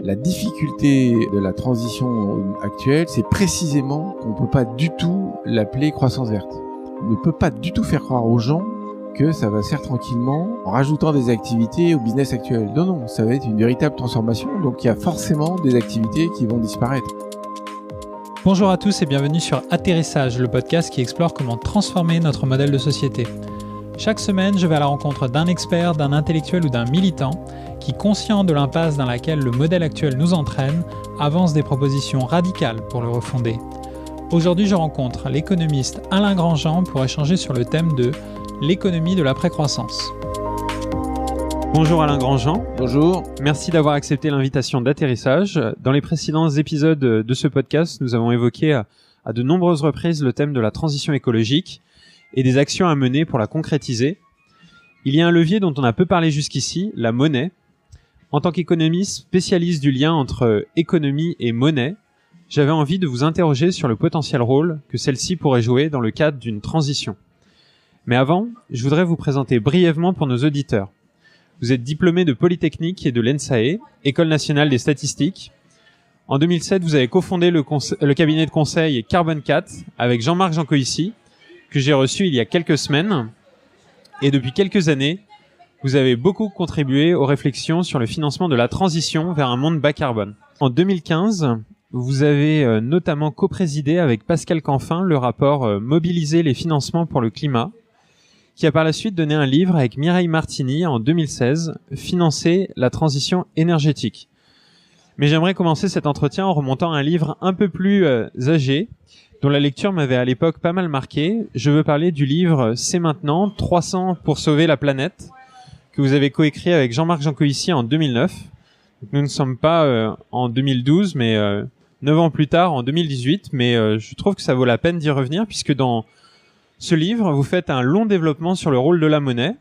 La difficulté de la transition actuelle, c'est précisément qu'on ne peut pas du tout l'appeler croissance verte. On ne peut pas du tout faire croire aux gens que ça va se faire tranquillement en rajoutant des activités au business actuel. Non, ça va être une véritable transformation, donc il y a forcément des activités qui vont disparaître. Bonjour à tous et bienvenue sur Atterrissage, le podcast qui explore comment transformer notre modèle de société. Chaque semaine, je vais à la rencontre d'un expert, d'un intellectuel ou d'un militant qui, conscient de l'impasse dans laquelle le modèle actuel nous entraîne, avance des propositions radicales pour le refonder. Aujourd'hui, je rencontre l'économiste Alain Grandjean pour échanger sur le thème de l'économie de l'après-croissance. Bonjour Alain Grandjean. Bonjour. Merci d'avoir accepté l'invitation d'Atterrissage. Dans les précédents épisodes de ce podcast, nous avons évoqué à de nombreuses reprises le thème de la transition écologique et des actions à mener pour la concrétiser. Il y a un levier dont on a peu parlé jusqu'ici, la monnaie. En tant qu'économiste spécialiste du lien entre économie et monnaie, j'avais envie de vous interroger sur le potentiel rôle que celle-ci pourrait jouer dans le cadre d'une transition. Mais avant, je voudrais vous présenter brièvement pour nos auditeurs. Vous êtes diplômé de Polytechnique et de l'ENSAE, École nationale des statistiques. En 2007, vous avez cofondé le cabinet de conseil Carbone 4 avec Jean-Marc Jancovici, que j'ai reçu il y a quelques semaines. Et depuis quelques années, vous avez beaucoup contribué aux réflexions sur le financement de la transition vers un monde bas carbone. En 2015, vous avez notamment coprésidé avec Pascal Canfin le rapport Mobiliser les financements pour le climat, qui a par la suite donné un livre avec Mireille Martini en 2016, Financer la transition énergétique. Mais j'aimerais commencer cet entretien en remontant à un livre un peu plus âgé, dont la lecture m'avait à l'époque pas mal marqué. Je veux parler du livre C'est maintenant, 300 pour sauver la planète, que vous avez coécrit avec Jean-Marc Jancovici en 2009. Donc, nous ne sommes pas en 2012, mais 9 ans plus tard, en 2018. Mais je trouve que ça vaut la peine d'y revenir, puisque dans ce livre, vous faites un long développement sur le rôle de la monnaie,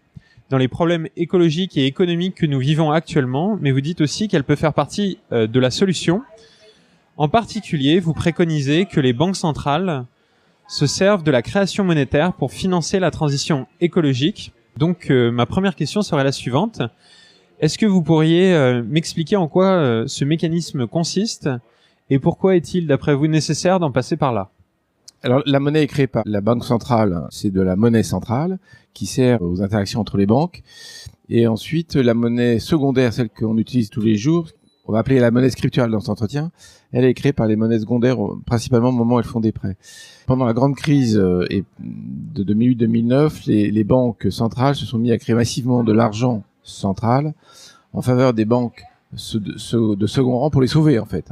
dans les problèmes écologiques et économiques que nous vivons actuellement, mais vous dites aussi qu'elle peut faire partie de la solution. En particulier, vous préconisez que les banques centrales se servent de la création monétaire pour financer la transition écologique. Donc, ma première question serait la suivante. Est-ce que vous pourriez m'expliquer en quoi ce mécanisme consiste et pourquoi est-il, d'après vous, nécessaire d'en passer par là ? Alors, la monnaie est créée par la banque centrale. C'est de la monnaie centrale qui sert aux interactions entre les banques. Et ensuite, la monnaie secondaire, celle qu'on utilise tous les jours, on va appeler la monnaie scripturale dans cet entretien, elle est créée par les monnaies secondaires, principalement au moment où elles font des prêts. Pendant la grande crise de 2008-2009, les banques centrales se sont mis à créer massivement de l'argent central en faveur des banques de second rang pour les sauver, en fait.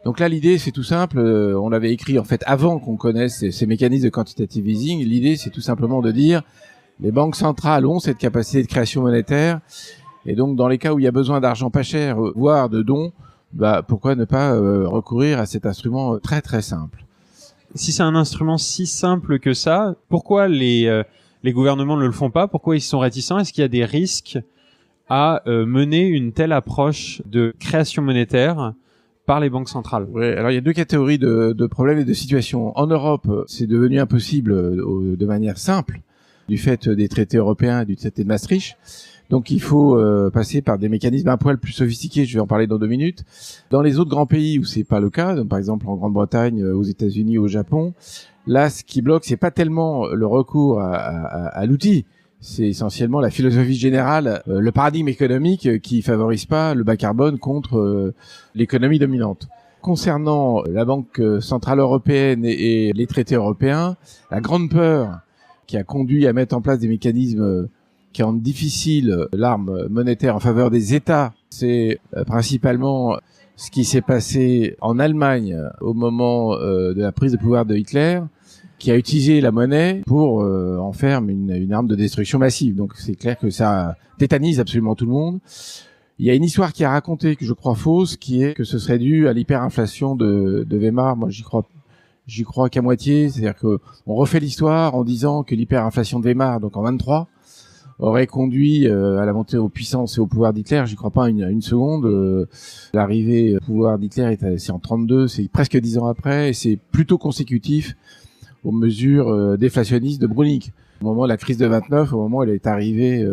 Donc là, l'idée, c'est tout simple. On l'avait écrit, en fait, avant qu'on connaisse ces mécanismes de quantitative easing. L'idée, c'est tout simplement de dire les banques centrales ont cette capacité de création monétaire. Et donc, dans les cas où il y a besoin d'argent pas cher, voire de dons, pourquoi ne pas recourir à cet instrument très très simple ? Si c'est un instrument si simple que ça, pourquoi les gouvernements ne le font pas ? Pourquoi ils sont réticents ? Est-ce qu'il y a des risques à mener une telle approche de création monétaire par les banques centrales ? Ouais, alors il y a deux catégories de problèmes et de situations. En Europe, c'est devenu impossible de manière simple du fait des traités européens et du traité de Maastricht. Donc il faut passer par des mécanismes un poil plus sophistiqués, je vais en parler dans 2 minutes. Dans les autres grands pays où c'est pas le cas, donc par exemple en Grande-Bretagne, aux États-Unis, au Japon, là ce qui bloque, c'est pas tellement le recours à l'outil, c'est essentiellement la philosophie générale, le paradigme économique qui favorise pas le bas carbone contre l'économie dominante. Concernant la Banque centrale européenne et les traités européens, la grande peur qui a conduit à mettre en place des mécanismes qui rendent difficile l'arme monétaire en faveur des États, c'est principalement ce qui s'est passé en Allemagne au moment de la prise de pouvoir de Hitler, qui a utilisé la monnaie pour en faire une arme de destruction massive. Donc c'est clair que ça tétanise absolument tout le monde. Il y a une histoire qui a raconté, que je crois fausse, qui est que ce serait dû à l'hyperinflation de Weimar. Moi, j'y crois qu'à moitié. C'est-à-dire que on refait l'histoire en disant que l'hyperinflation de Weimar, donc en 23, aurait conduit à la montée aux puissances et au pouvoir d'Hitler. J'y crois pas une seconde. L'arrivée au pouvoir d'Hitler c'est en 32, c'est presque 10 ans après, et c'est plutôt consécutif aux mesures déflationnistes de Brüning. au moment de la crise de 29, au moment où elle est arrivée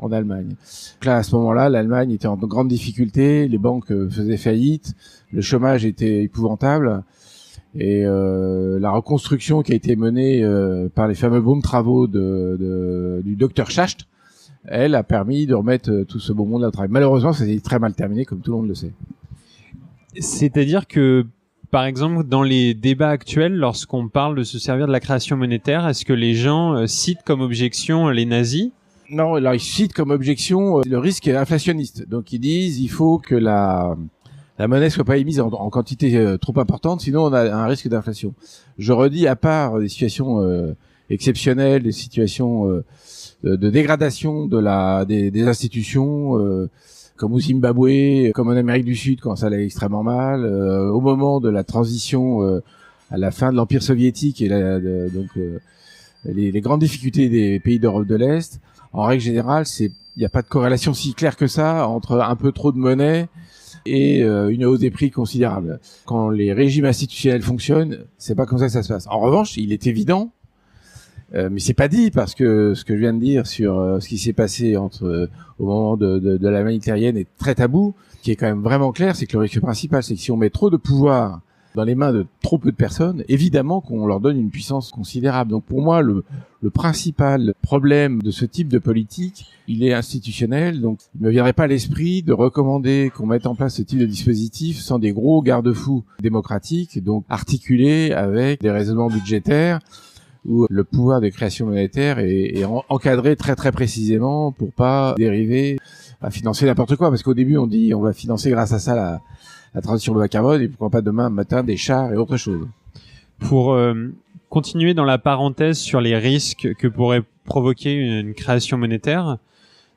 en Allemagne. Donc là, à ce moment-là, l'Allemagne était en grande difficulté, les banques faisaient faillite, le chômage était épouvantable, et la reconstruction qui a été menée par les fameux bons travaux du docteur Schacht, elle a permis de remettre tout ce beau monde au travail. Malheureusement, ça s'est très mal terminé, comme tout le monde le sait. C'est-à-dire que, par exemple, dans les débats actuels, lorsqu'on parle de se servir de la création monétaire, est-ce que les gens citent comme objection les nazis ? Non, alors ils citent comme objection le risque inflationniste. Donc ils disent il faut que la monnaie soit pas émise en quantité trop importante, sinon on a un risque d'inflation. Je redis, à part des situations exceptionnelles, des situations de dégradation des institutions, comme au Zimbabwe, comme en Amérique du Sud quand ça allait extrêmement mal, au moment de la transition à la fin de l'Empire soviétique et les grandes difficultés des pays d'Europe de l'Est. En règle générale, il n'y a pas de corrélation si claire que ça entre un peu trop de monnaie et une hausse des prix considérable. Quand les régimes institutionnels fonctionnent, c'est pas comme ça que ça se passe. En revanche, il est évident, mais c'est pas dit parce que ce que je viens de dire sur ce qui s'est passé au moment de la Méditerranée est très tabou. Ce qui est quand même vraiment clair, c'est que le risque principal, c'est que si on met trop de pouvoir dans les mains de trop peu de personnes, évidemment qu'on leur donne une puissance considérable. Donc pour moi, le principal problème de ce type de politique, il est institutionnel. Donc il ne me viendrait pas à l'esprit de recommander qu'on mette en place ce type de dispositif sans des gros garde-fous démocratiques, donc articulés avec des raisonnements budgétaires où le pouvoir de création monétaire est encadré très très précisément pour pas dériver à financer n'importe quoi. Parce qu'au début, on dit on va financer grâce à ça la transition bas carbone, et pourquoi pas demain matin des chars et autre chose. Pour continuer dans la parenthèse sur les risques que pourrait provoquer une création monétaire,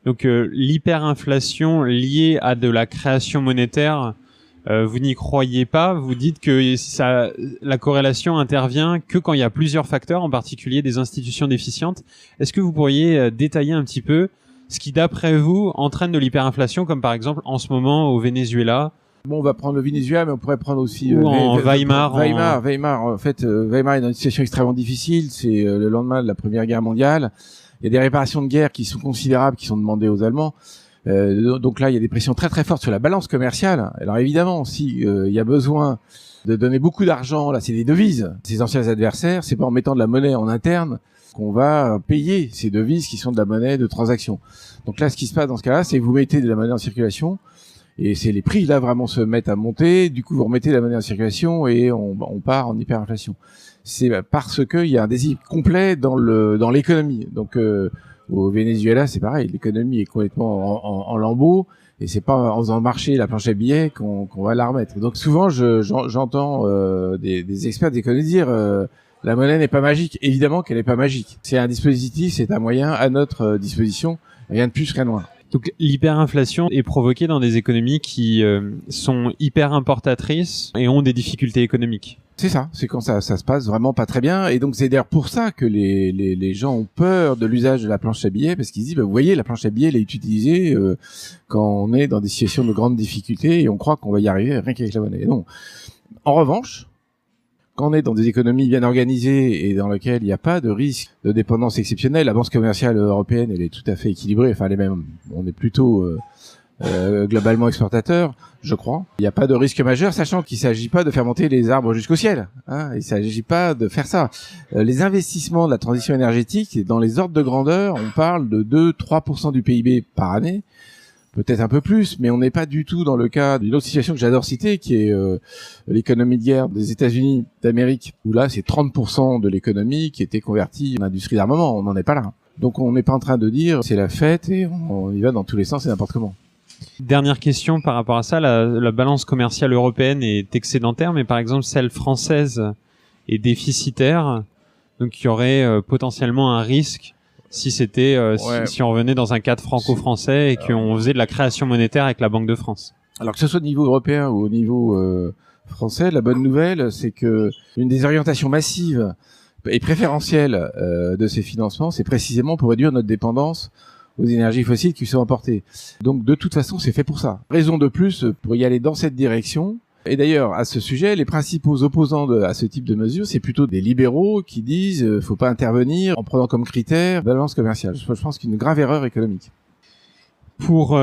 donc l'hyperinflation liée à de la création monétaire, vous n'y croyez pas, vous dites que la corrélation intervient que quand il y a plusieurs facteurs, en particulier des institutions déficientes. Est-ce que vous pourriez détailler un petit peu ce qui, d'après vous, entraîne de l'hyperinflation, comme par exemple en ce moment au Venezuela? Bon, on va prendre le Venezuela, mais on pourrait prendre aussi Weimar. Weimar, en fait, Weimar est dans une situation extrêmement difficile. C'est le lendemain de la Première Guerre mondiale. Il y a des réparations de guerre qui sont considérables, qui sont demandées aux Allemands. Donc là, il y a des pressions très très fortes sur la balance commerciale. Alors évidemment, si il y a besoin de donner beaucoup d'argent, là, c'est des devises. Ces anciens adversaires, c'est pas en mettant de la monnaie en interne qu'on va payer ces devises qui sont de la monnaie de transaction. Donc là, ce qui se passe dans ce cas-là, c'est que vous mettez de la monnaie en circulation. Et c'est les prix là vraiment se mettent à monter. Du coup, vous remettez la monnaie en circulation et on part en hyperinflation. C'est parce que il y a un déséquilibre complet dans l'économie. Donc au Venezuela, c'est pareil. L'économie est complètement en lambeaux et c'est pas en faisant marcher la planche à billets qu'on va la remettre. Donc souvent, j'entends des experts d'économie dire la monnaie n'est pas magique. Évidemment qu'elle n'est pas magique. C'est un dispositif, c'est un moyen à notre disposition. Rien de plus, rien de moins. Donc l'hyperinflation est provoquée dans des économies qui sont hyper importatrices et ont des difficultés économiques. C'est ça, c'est quand ça se passe vraiment pas très bien. Et donc c'est d'ailleurs pour ça que les gens ont peur de l'usage de la planche à billets, parce qu'ils disent, vous voyez, la planche à billets elle est utilisée quand on est dans des situations de grande difficulté et on croit qu'on va y arriver rien qu'avec la monnaie. Et non. En revanche, quand on est dans des économies bien organisées et dans lesquelles il n'y a pas de risque de dépendance exceptionnelle, la balance commerciale européenne, elle est tout à fait équilibrée. Enfin, on est plutôt globalement exportateur, je crois. Il n'y a pas de risque majeur, sachant qu'il ne s'agit pas de faire monter les arbres jusqu'au ciel. Hein, il ne s'agit pas de faire ça. Les investissements de la transition énergétique, dans les ordres de grandeur, on parle de 2-3% du PIB par année. Peut-être un peu plus, mais on n'est pas du tout dans le cas d'une autre situation que j'adore citer, qui est l'économie de guerre des États-Unis d'Amérique, où là, c'est 30% de l'économie qui était convertie en industrie d'armement. On n'en est pas là. Donc, on n'est pas en train de dire c'est la fête et on y va dans tous les sens et n'importe comment. Dernière question par rapport à ça. La balance commerciale européenne est excédentaire, mais par exemple, celle française est déficitaire. Donc, il y aurait potentiellement un risque si c'était si on revenait dans un cadre franco-français et qu'on faisait de la création monétaire avec la Banque de France. Alors que ce soit au niveau européen ou au niveau français, la bonne nouvelle, c'est que une des orientations massives et préférentielles de ces financements, c'est précisément pour réduire notre dépendance aux énergies fossiles qui sont importées. Donc de toute façon, c'est fait pour ça. Raison de plus pour y aller dans cette direction. Et d'ailleurs, à ce sujet, les principaux opposants à ce type de mesures, c'est plutôt des libéraux qui disent faut pas intervenir en prenant comme critère la balance commerciale. Je pense qu'une grave erreur économique. Pour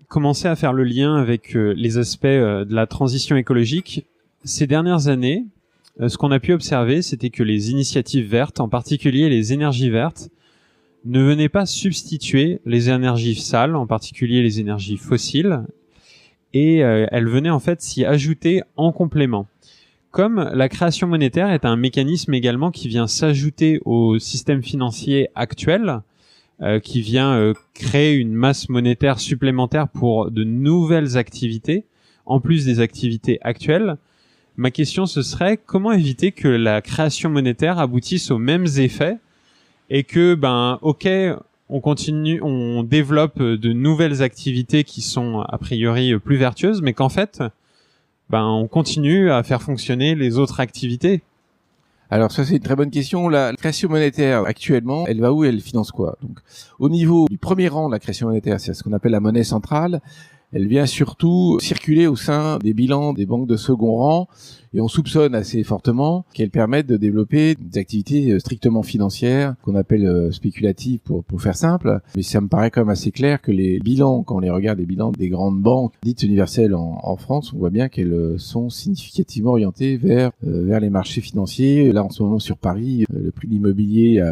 commencer à faire le lien avec les aspects de la transition écologique, ces dernières années, ce qu'on a pu observer, c'était que les initiatives vertes, en particulier les énergies vertes, ne venaient pas substituer les énergies sales, en particulier les énergies fossiles, et elles venaient en fait s'y ajouter en complément. Comme la création monétaire est un mécanisme également qui vient s'ajouter au système financier actuel, qui vient créer une masse monétaire supplémentaire pour de nouvelles activités, en plus des activités actuelles, ma question ce serait comment éviter que la création monétaire aboutisse aux mêmes effets et que, on continue, on développe de nouvelles activités qui sont a priori plus vertueuses, mais qu'en fait, on continue à faire fonctionner les autres activités. Alors ça, c'est une très bonne question. La création monétaire, actuellement, elle va où? Elle finance quoi? Donc, au niveau du premier rang de la création monétaire, c'est ce qu'on appelle la monnaie centrale. Elle vient surtout circuler au sein des bilans des banques de second rang, et on soupçonne assez fortement qu'elles permettent de développer des activités strictement financières, qu'on appelle spéculatives pour faire simple. Mais ça me paraît quand même assez clair que les bilans, quand on les regarde, les bilans des grandes banques dites universelles en France, on voit bien qu'elles sont significativement orientées vers les marchés financiers. Là, en ce moment, sur Paris, le prix de l'immobilier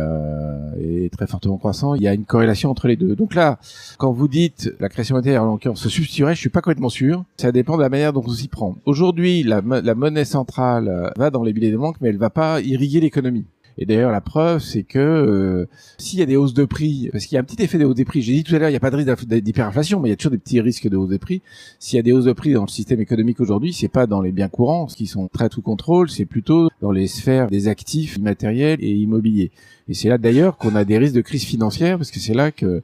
est très fortement croissant. Il y a une corrélation entre les deux. Donc là, quand vous dites la création monétaire, en l'occurrence, se substituerait, je suis pas complètement sûr. Ça dépend de la manière dont on s'y prend. Aujourd'hui, la monnaie centrale va dans les billets de banque, mais elle va pas irriguer l'économie. Et d'ailleurs, la preuve, c'est que s'il y a des hausses de prix, parce qu'il y a un petit effet de hausse des prix, j'ai dit tout à l'heure, il n'y a pas de risque d'hyperinflation, mais il y a toujours des petits risques de hausse des prix. S'il y a des hausses de prix dans le système économique aujourd'hui, c'est pas dans les biens courants, qui sont très sous contrôle, c'est plutôt dans les sphères des actifs immatériels et immobiliers. Et c'est là d'ailleurs qu'on a des risques de crise financière, parce que c'est là que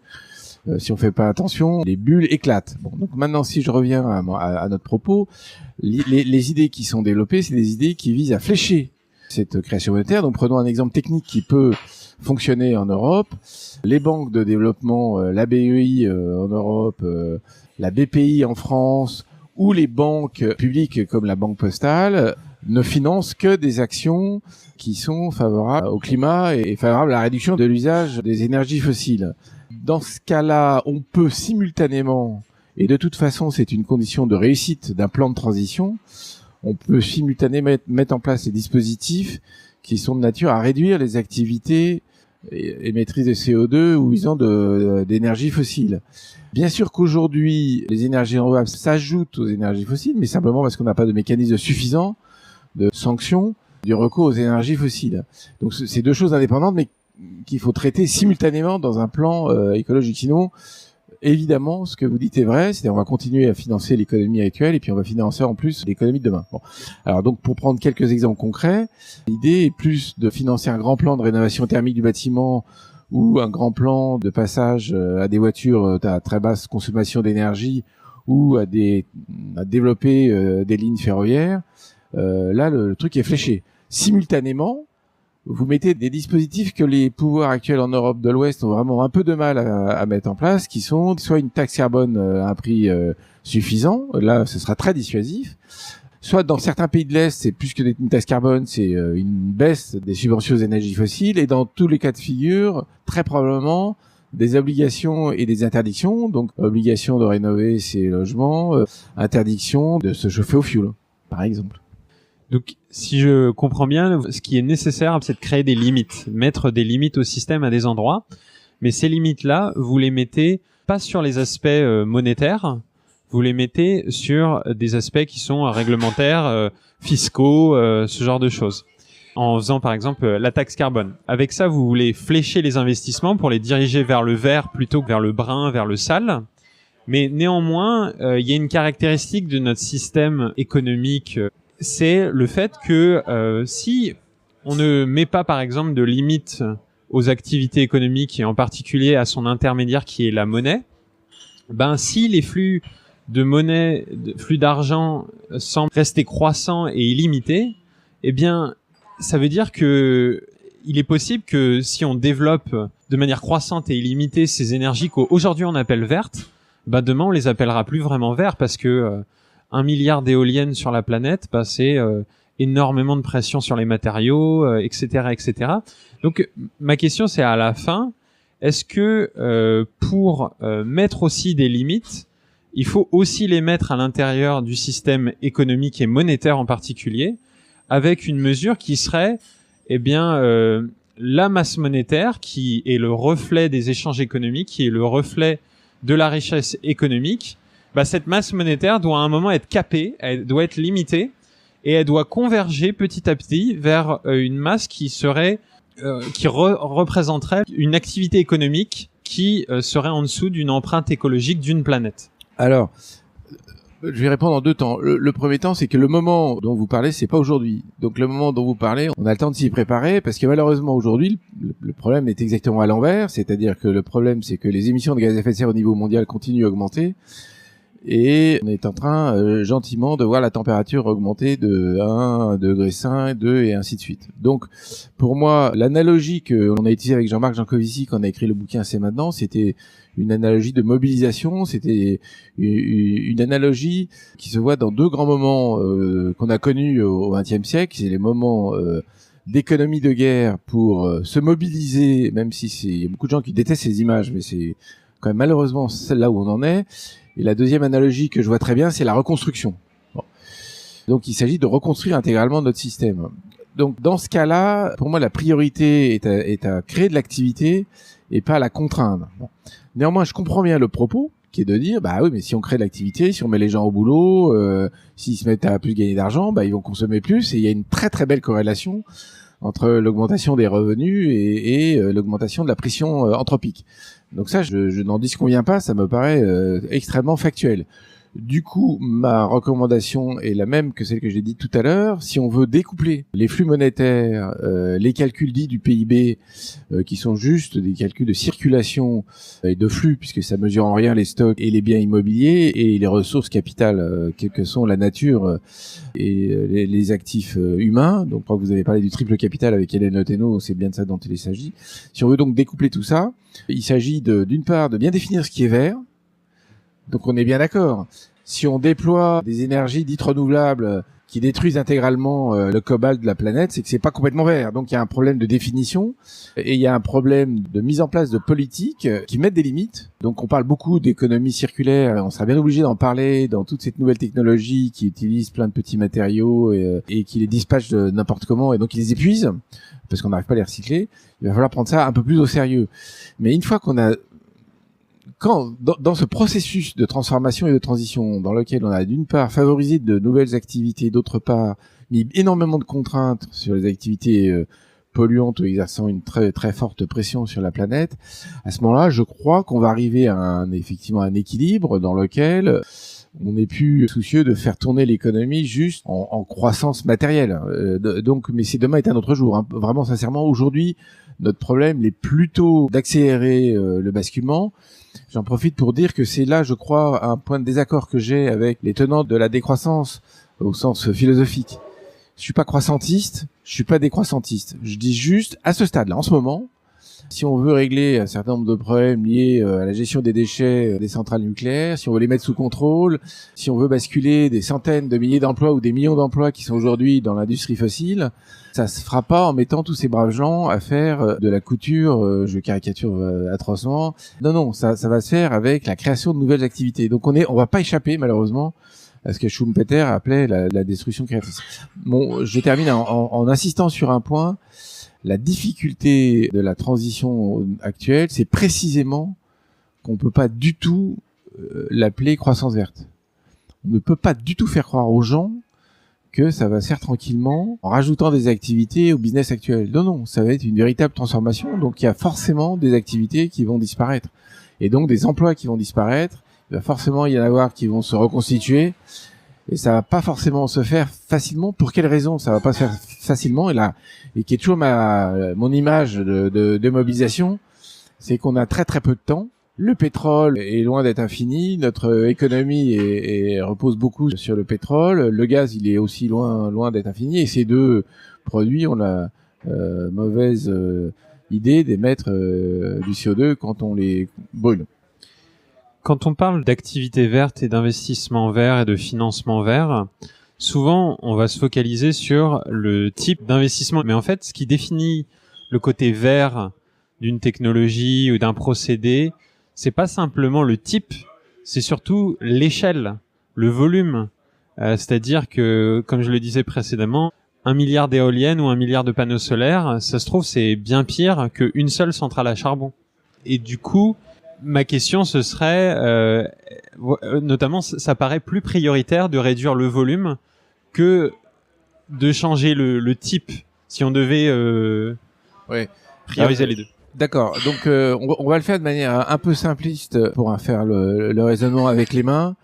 si on fait pas attention, les bulles éclatent. Bon, donc maintenant, si je reviens à notre propos, les idées qui sont développées, c'est des idées qui visent à flécher cette création monétaire. Donc prenons un exemple technique qui peut fonctionner en Europe. Les banques de développement, la BEI en Europe, la BPI en France, ou les banques publiques comme la Banque Postale ne financent que des actions qui sont favorables au climat et favorables à la réduction de l'usage des énergies fossiles. Dans ce cas-là, on peut simultanément, et de toute façon c'est une condition de réussite d'un plan de transition, on peut simultanément mettre en place des dispositifs qui sont de nature à réduire les activités émettrices de CO2 ou usant d'énergie fossile. Bien sûr qu'aujourd'hui, les énergies renouvelables s'ajoutent aux énergies fossiles, mais simplement parce qu'on n'a pas de mécanisme suffisant de sanction du recours aux énergies fossiles. Donc c'est deux choses indépendantes, mais qu'il faut traiter simultanément dans un plan écologique. Sinon, évidemment, ce que vous dites est vrai, c'est-à-dire on va continuer à financer l'économie actuelle et puis on va financer en plus l'économie de demain. Bon. Alors donc, pour prendre quelques exemples concrets, l'idée est plus de financer un grand plan de rénovation thermique du bâtiment ou un grand plan de passage à des voitures à très basse consommation d'énergie ou à développer des lignes ferroviaires. Là, le truc est fléché. Simultanément, vous mettez des dispositifs que les pouvoirs actuels en Europe de l'Ouest ont vraiment un peu de mal à mettre en place, qui sont soit une taxe carbone à un prix suffisant, là ce sera très dissuasif, soit dans certains pays de l'Est, c'est plus que une taxe carbone, c'est une baisse des subventions aux énergies fossiles, et dans tous les cas de figure, très probablement, des obligations et des interdictions, donc obligation de rénover ses logements, interdiction de se chauffer au fioul, par exemple. Donc, si je comprends bien, ce qui est nécessaire, c'est de créer des limites, mettre des limites au système à des endroits. Mais ces limites-là, vous les mettez pas sur les aspects monétaires, vous les mettez sur des aspects qui sont réglementaires, fiscaux, ce genre de choses. En faisant par exemple la taxe carbone. Avec ça, vous voulez flécher les investissements pour les diriger vers le vert plutôt que vers le brun, vers le sale. Mais néanmoins, il y a une caractéristique de notre système économique, c'est le fait que si on ne met pas par exemple de limites aux activités économiques et en particulier à son intermédiaire qui est la monnaie, si les flux de monnaie, flux d'argent semblent rester croissants et illimités, ça veut dire que il est possible que si on développe de manière croissante et illimitée ces énergies qu'aujourd'hui on appelle vertes, demain on les appellera plus vraiment verts parce que 1 milliard d'éoliennes sur la planète, bah, c'est énormément de pression sur les matériaux, etc., etc. Donc, ma question, c'est à la fin, est-ce que pour mettre aussi des limites, il faut aussi les mettre à l'intérieur du système économique et monétaire en particulier, avec une mesure qui serait, la masse monétaire, qui est le reflet des échanges économiques, qui est le reflet de la richesse économique. Bah, cette masse monétaire doit à un moment être capée, elle doit être limitée, et elle doit converger petit à petit vers une masse qui serait, qui représenterait une activité économique qui serait en dessous d'une empreinte écologique d'une planète. Alors, je vais répondre en 2 temps. Le premier temps, c'est que le moment dont vous parlez, c'est pas aujourd'hui. Donc le moment dont vous parlez, on a le temps de s'y préparer parce que malheureusement aujourd'hui, le problème est exactement à l'envers. C'est-à-dire que le problème, c'est que les émissions de gaz à effet de serre au niveau mondial continuent à augmenter. Et on est en train gentiment de voir la température augmenter de 1,5 degré, 2 et ainsi de suite. Donc pour moi, l'analogie qu'on a utilisée avec Jean-Marc Jancovici quand on a écrit le bouquin C'est maintenant, c'était une analogie de mobilisation, c'était une analogie qui se voit dans 2 grands moments qu'on a connus au XXe siècle. C'est les moments d'économie de guerre pour se mobiliser, même si il y a beaucoup de gens qui détestent ces images, mais c'est quand même malheureusement celle-là où on en est. Et la deuxième analogie que je vois très bien, c'est la reconstruction. Bon. Donc il s'agit de reconstruire intégralement notre système. Donc dans ce cas-là, pour moi, la priorité est à créer de l'activité et pas à la contraindre. Bon. Néanmoins, je comprends bien le propos, qui est de dire, bah oui, mais si on crée de l'activité, si on met les gens au boulot, s'ils se mettent à plus gagner d'argent, bah ils vont consommer plus. Et il y a une très très belle corrélation entre l'augmentation des revenus et l'augmentation de la pression anthropique. Donc ça, je n'en disconviens pas, ça me paraît extrêmement factuel. Du coup, ma recommandation est la même que celle que j'ai dite tout à l'heure. Si on veut découpler les flux monétaires, les calculs dits du PIB, qui sont juste des calculs de circulation et de flux, puisque ça mesure en rien les stocks et les biens immobiliers et les ressources capitales, que sont la nature et les actifs humains. Donc, quand vous avez parlé du triple capital avec Hélène Oteno, c'est bien de ça dont il s'agit. Si on veut donc découpler tout ça, il s'agit d'une part de bien définir ce qui est vert. Donc on est bien d'accord. Si on déploie des énergies dites renouvelables qui détruisent intégralement le cobalt de la planète, c'est que c'est pas complètement vert. Donc il y a un problème de définition et il y a un problème de mise en place de politiques qui mettent des limites. Donc on parle beaucoup d'économie circulaire, on sera bien obligé d'en parler dans toute cette nouvelle technologie qui utilise plein de petits matériaux et qui les dispatche de n'importe comment et donc qui les épuise parce qu'on n'arrive pas à les recycler. Il va falloir prendre ça un peu plus au sérieux. Mais une fois qu'on a dans ce processus de transformation et de transition dans lequel on a d'une part favorisé de nouvelles activités, d'autre part mis énormément de contraintes sur les activités polluantes ou exerçant une très très forte pression sur la planète, à ce moment-là, je crois qu'on va arriver à effectivement un équilibre dans lequel on n'est plus soucieux de faire tourner l'économie juste en croissance matérielle. Donc, mais c'est demain est un autre jour. Hein. Vraiment, sincèrement, aujourd'hui, notre problème est plutôt d'accélérer le basculement. J'en profite pour dire que c'est là, je crois, un point de désaccord que j'ai avec les tenants de la décroissance au sens philosophique. Je suis pas croissantiste, je suis pas décroissantiste. Je dis juste, à ce stade-là, en ce moment, si on veut régler un certain nombre de problèmes liés à la gestion des déchets des centrales nucléaires, si on veut les mettre sous contrôle, si on veut basculer des centaines de milliers d'emplois ou des millions d'emplois qui sont aujourd'hui dans l'industrie fossile, ça se fera pas en mettant tous ces braves gens à faire de la couture, je caricature atrocement. Non, ça va se faire avec la création de nouvelles activités. Donc on va pas échapper malheureusement à ce que Schumpeter appelait la destruction créatrice. Bon, je termine en insistant sur un point. La difficulté de la transition actuelle, c'est précisément qu'on peut pas du tout l'appeler croissance verte. On ne peut pas du tout faire croire aux gens que ça va se faire tranquillement en rajoutant des activités au business actuel. Non, ça va être une véritable transformation. Donc il y a forcément des activités qui vont disparaître et donc des emplois qui vont disparaître. Il va forcément y en avoir qui vont se reconstituer. Et ça va pas forcément se faire facilement. Pour quelle raison ça va pas se faire facilement? Et qui est toujours mon image de mobilisation, c'est qu'on a très très peu de temps. Le pétrole est loin d'être infini. Notre économie repose beaucoup sur le pétrole. Le gaz, il est aussi loin d'être infini. Et ces deux produits ont la mauvaise idée d'émettre du CO2 quand on les brûle. Quand on parle d'activité verte et d'investissement vert et de financement vert, souvent on va se focaliser sur le type d'investissement. Mais en fait, ce qui définit le côté vert d'une technologie ou d'un procédé, c'est pas simplement le type, c'est surtout l'échelle, le volume. C'est-à-dire que, comme je le disais précédemment, 1 milliard d'éoliennes ou 1 milliard de panneaux solaires, ça se trouve, c'est bien pire qu'une seule centrale à charbon. Et du coup, ma question, ce serait, notamment, ça paraît plus prioritaire de réduire le volume que de changer le type, si on devait prioriser les deux. D'accord. Donc, on va le faire de manière un peu simpliste pour faire le raisonnement avec les mains.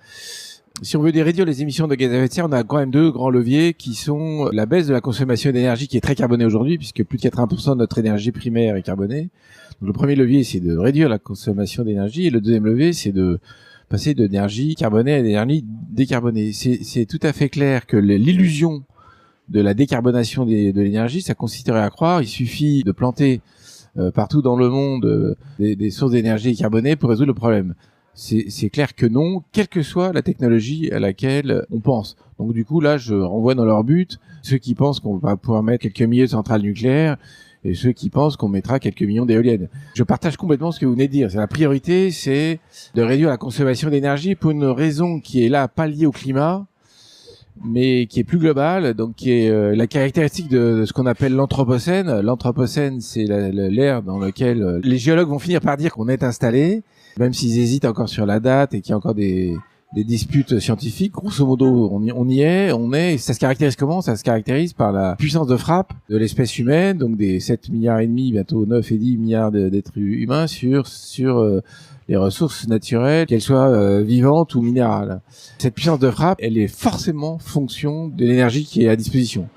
Si on veut réduire les émissions de gaz à effet de serre, on a quand même deux grands leviers qui sont la baisse de la consommation d'énergie qui est très carbonée aujourd'hui, puisque plus de 80% de notre énergie primaire est carbonée. Donc, le premier levier, c'est de réduire la consommation d'énergie, et le deuxième levier, c'est de passer d'énergie carbonée à d'énergie décarbonée. C'est tout à fait clair que l'illusion de la décarbonation de l'énergie, ça consisterait à croire, il suffit de planter partout dans le monde des sources d'énergie décarbonées pour résoudre le problème. C'est clair que non, quelle que soit la technologie à laquelle on pense. Donc du coup, là, je renvoie dans leur but ceux qui pensent qu'on va pouvoir mettre quelques milliers de centrales nucléaires et ceux qui pensent qu'on mettra quelques millions d'éoliennes. Je partage complètement ce que vous venez de dire. La priorité, c'est de réduire la consommation d'énergie pour une raison qui est là, pas liée au climat, mais qui est plus globale, donc qui est la caractéristique de ce qu'on appelle l'anthropocène. L'anthropocène, c'est l'ère dans laquelle les géologues vont finir par dire qu'on est installé, même s'ils hésitent encore sur la date et qu'il y a encore des disputes scientifiques. Grosso modo, on y est, et ça se caractérise comment? Ça se caractérise par la puissance de frappe de l'espèce humaine, donc des 7 milliards et demi, bientôt 9 et 10 milliards d'êtres humains sur les ressources naturelles, qu'elles soient vivantes ou minérales. Cette puissance de frappe, elle est forcément fonction de l'énergie qui est à disposition.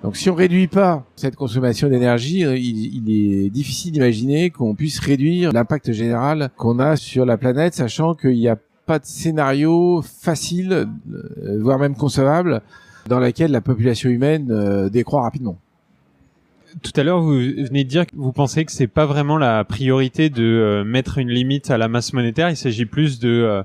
Donc si on réduit pas cette consommation d'énergie, il est difficile d'imaginer qu'on puisse réduire l'impact général qu'on a sur la planète, sachant qu'il n'y a pas de scénario facile, voire même concevable, dans lequel la population humaine décroît rapidement. Tout à l'heure, vous venez de dire que vous pensez que c'est pas vraiment la priorité de mettre une limite à la masse monétaire. Il s'agit plus de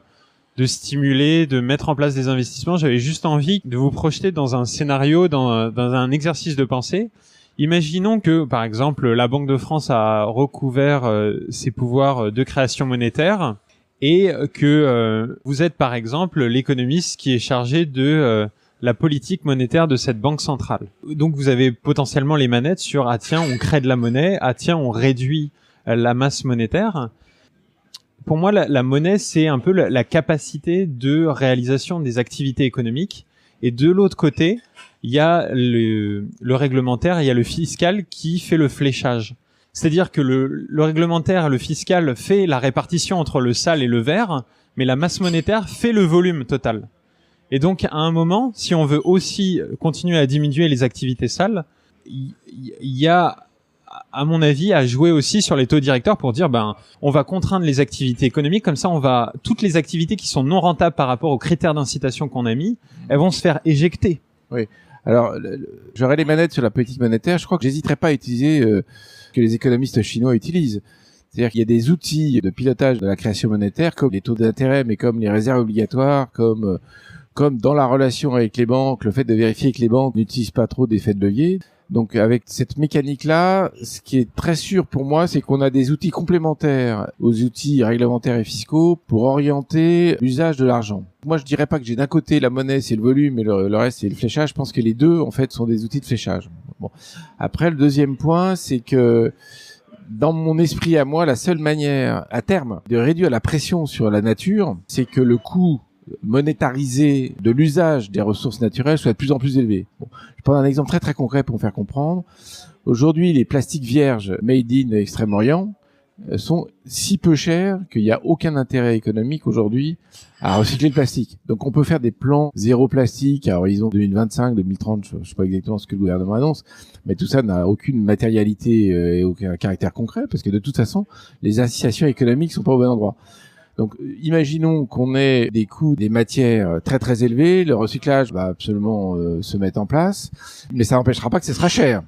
stimuler, de mettre en place des investissements. J'avais juste envie de vous projeter dans un scénario, dans un exercice de pensée. Imaginons que, par exemple, la Banque de France a recouvert ses pouvoirs de création monétaire et que vous êtes, par exemple, l'économiste qui est chargé de la politique monétaire de cette banque centrale. Donc vous avez potentiellement les manettes sur « Ah tiens, on crée de la monnaie. Ah tiens, on réduit la masse monétaire ». Pour moi, la monnaie, c'est un peu la capacité de réalisation des activités économiques. Et de l'autre côté, il y a le réglementaire, il y a le fiscal qui fait le fléchage. C'est-à-dire que le réglementaire et le fiscal fait la répartition entre le sale et le vert, mais la masse monétaire fait le volume total. Et donc, à un moment, si on veut aussi continuer à diminuer les activités sales, il y a, à mon avis, à jouer aussi sur les taux directeurs pour dire, on va contraindre les activités économiques, comme ça, toutes les activités qui sont non rentables par rapport aux critères d'incitation qu'on a mis, elles vont se faire éjecter. Oui. Alors, j'aurais les manettes sur la politique monétaire. Je crois que j'hésiterais pas à utiliser que les économistes chinois utilisent. C'est-à-dire qu'il y a des outils de pilotage de la création monétaire, comme les taux d'intérêt, mais comme les réserves obligatoires, comme dans la relation avec les banques, le fait de vérifier que les banques n'utilisent pas trop d'effets de levier. Donc avec cette mécanique-là, ce qui est très sûr pour moi, c'est qu'on a des outils complémentaires aux outils réglementaires et fiscaux pour orienter l'usage de l'argent. Moi, je dirais pas que j'ai d'un côté la monnaie, c'est le volume, et le reste, c'est le fléchage. Je pense que les deux, en fait, sont des outils de fléchage. Bon. Après, le deuxième point, c'est que dans mon esprit à moi, la seule manière, à terme, de réduire la pression sur la nature, c'est que le coût monétarisé de l'usage des ressources naturelles soit de plus en plus élevé. Bon, je prends un exemple très très concret pour me faire comprendre. Aujourd'hui, les plastiques vierges made in Extrême-Orient sont si peu chers qu'il n'y a aucun intérêt économique aujourd'hui à recycler le plastique. Donc on peut faire des plans zéro plastique à horizon 2025, 2030, je ne sais pas exactement ce que le gouvernement annonce, mais tout ça n'a aucune matérialité et aucun caractère concret, parce que de toute façon, les incitations économiques sont pas au bon endroit. Donc, imaginons qu'on ait des coûts des matières très très élevés, le recyclage va absolument se mettre en place, mais ça n'empêchera pas que ce sera cher.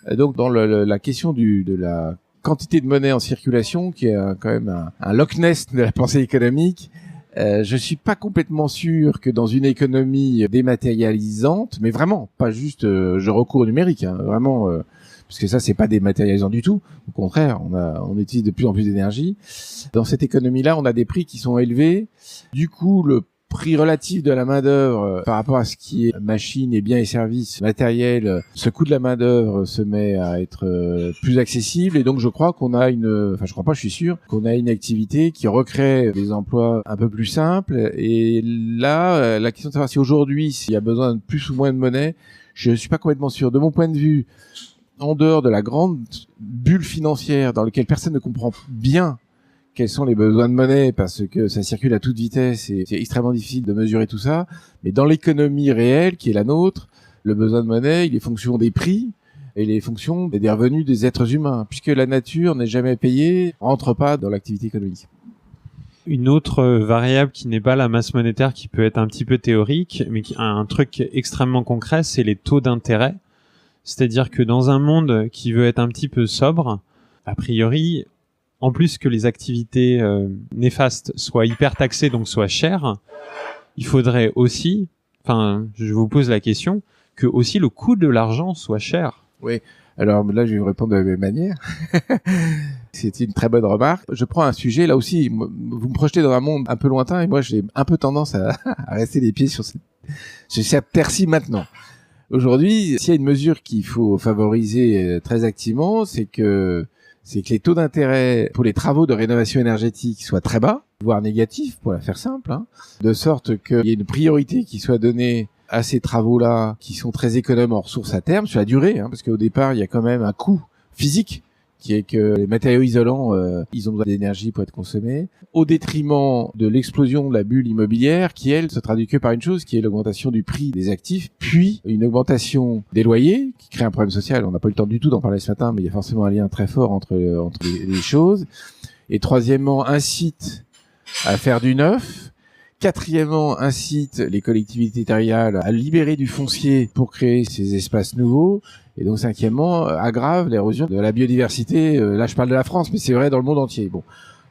Donc, dans la question de la quantité de monnaie en circulation qui est quand même un Loch Ness de la pensée économique. Je suis pas complètement sûr que dans une économie dématérialisante, mais vraiment pas juste je recours au numérique, hein, vraiment, parce que ça c'est pas dématérialisant du tout. Au contraire, on utilise de plus en plus d'énergie. Dans cette économie-là, on a des prix qui sont élevés. Du coup, le prix relatif de la main-d'œuvre par rapport à ce qui est machines et biens et services matériels, ce coût de la main-d'œuvre se met à être plus accessible et donc je suis sûr qu'on a une activité qui recrée des emplois un peu plus simples et là, la question de savoir si aujourd'hui, s'il y a besoin de plus ou moins de monnaie, je ne suis pas complètement sûr. De mon point de vue, en dehors de la grande bulle financière dans laquelle personne ne comprend bien quels sont les besoins de monnaie parce que ça circule à toute vitesse et c'est extrêmement difficile de mesurer tout ça. Mais dans l'économie réelle qui est la nôtre, le besoin de monnaie, il est fonction des prix et il est fonction des revenus des êtres humains. Puisque la nature n'est jamais payée, rentre pas dans l'activité économique. Une autre variable qui n'est pas la masse monétaire, qui peut être un petit peu théorique, mais qui a un truc extrêmement concret, c'est les taux d'intérêt. C'est-à-dire que dans un monde qui veut être un petit peu sobre, a priori, en plus que les activités néfastes soient hyper taxées, donc soient chères, il faudrait aussi, je vous pose la question, que aussi le coût de l'argent soit cher. Oui, alors là je vais vous répondre de la même manière. C'est une très bonne remarque. Je prends un sujet, là aussi, vous me projetez dans un monde un peu lointain et moi j'ai un peu tendance à rester les pieds sur cette terre-ci maintenant. Aujourd'hui, s'il y a une mesure qu'il faut favoriser très activement, c'est que les taux d'intérêt pour les travaux de rénovation énergétique soient très bas, voire négatifs, pour la faire simple, hein, de sorte qu'il y ait une priorité qui soit donnée à ces travaux-là qui sont très économes en ressources à terme, sur la durée, hein, parce qu'au départ, il y a quand même un coût physique qui est que les matériaux isolants, ils ont besoin d'énergie pour être consommés, au détriment de l'explosion de la bulle immobilière qui, elle, se traduit que par une chose, qui est l'augmentation du prix des actifs, puis une augmentation des loyers, qui crée un problème social. On n'a pas eu le temps du tout d'en parler ce matin, mais il y a forcément un lien très fort entre les choses. Et troisièmement, incite à faire du neuf. Quatrièmement, incite les collectivités territoriales à libérer du foncier pour créer ces espaces nouveaux. Et donc, cinquièmement, aggrave l'érosion de la biodiversité. Là, je parle de la France, mais c'est vrai dans le monde entier. Bon,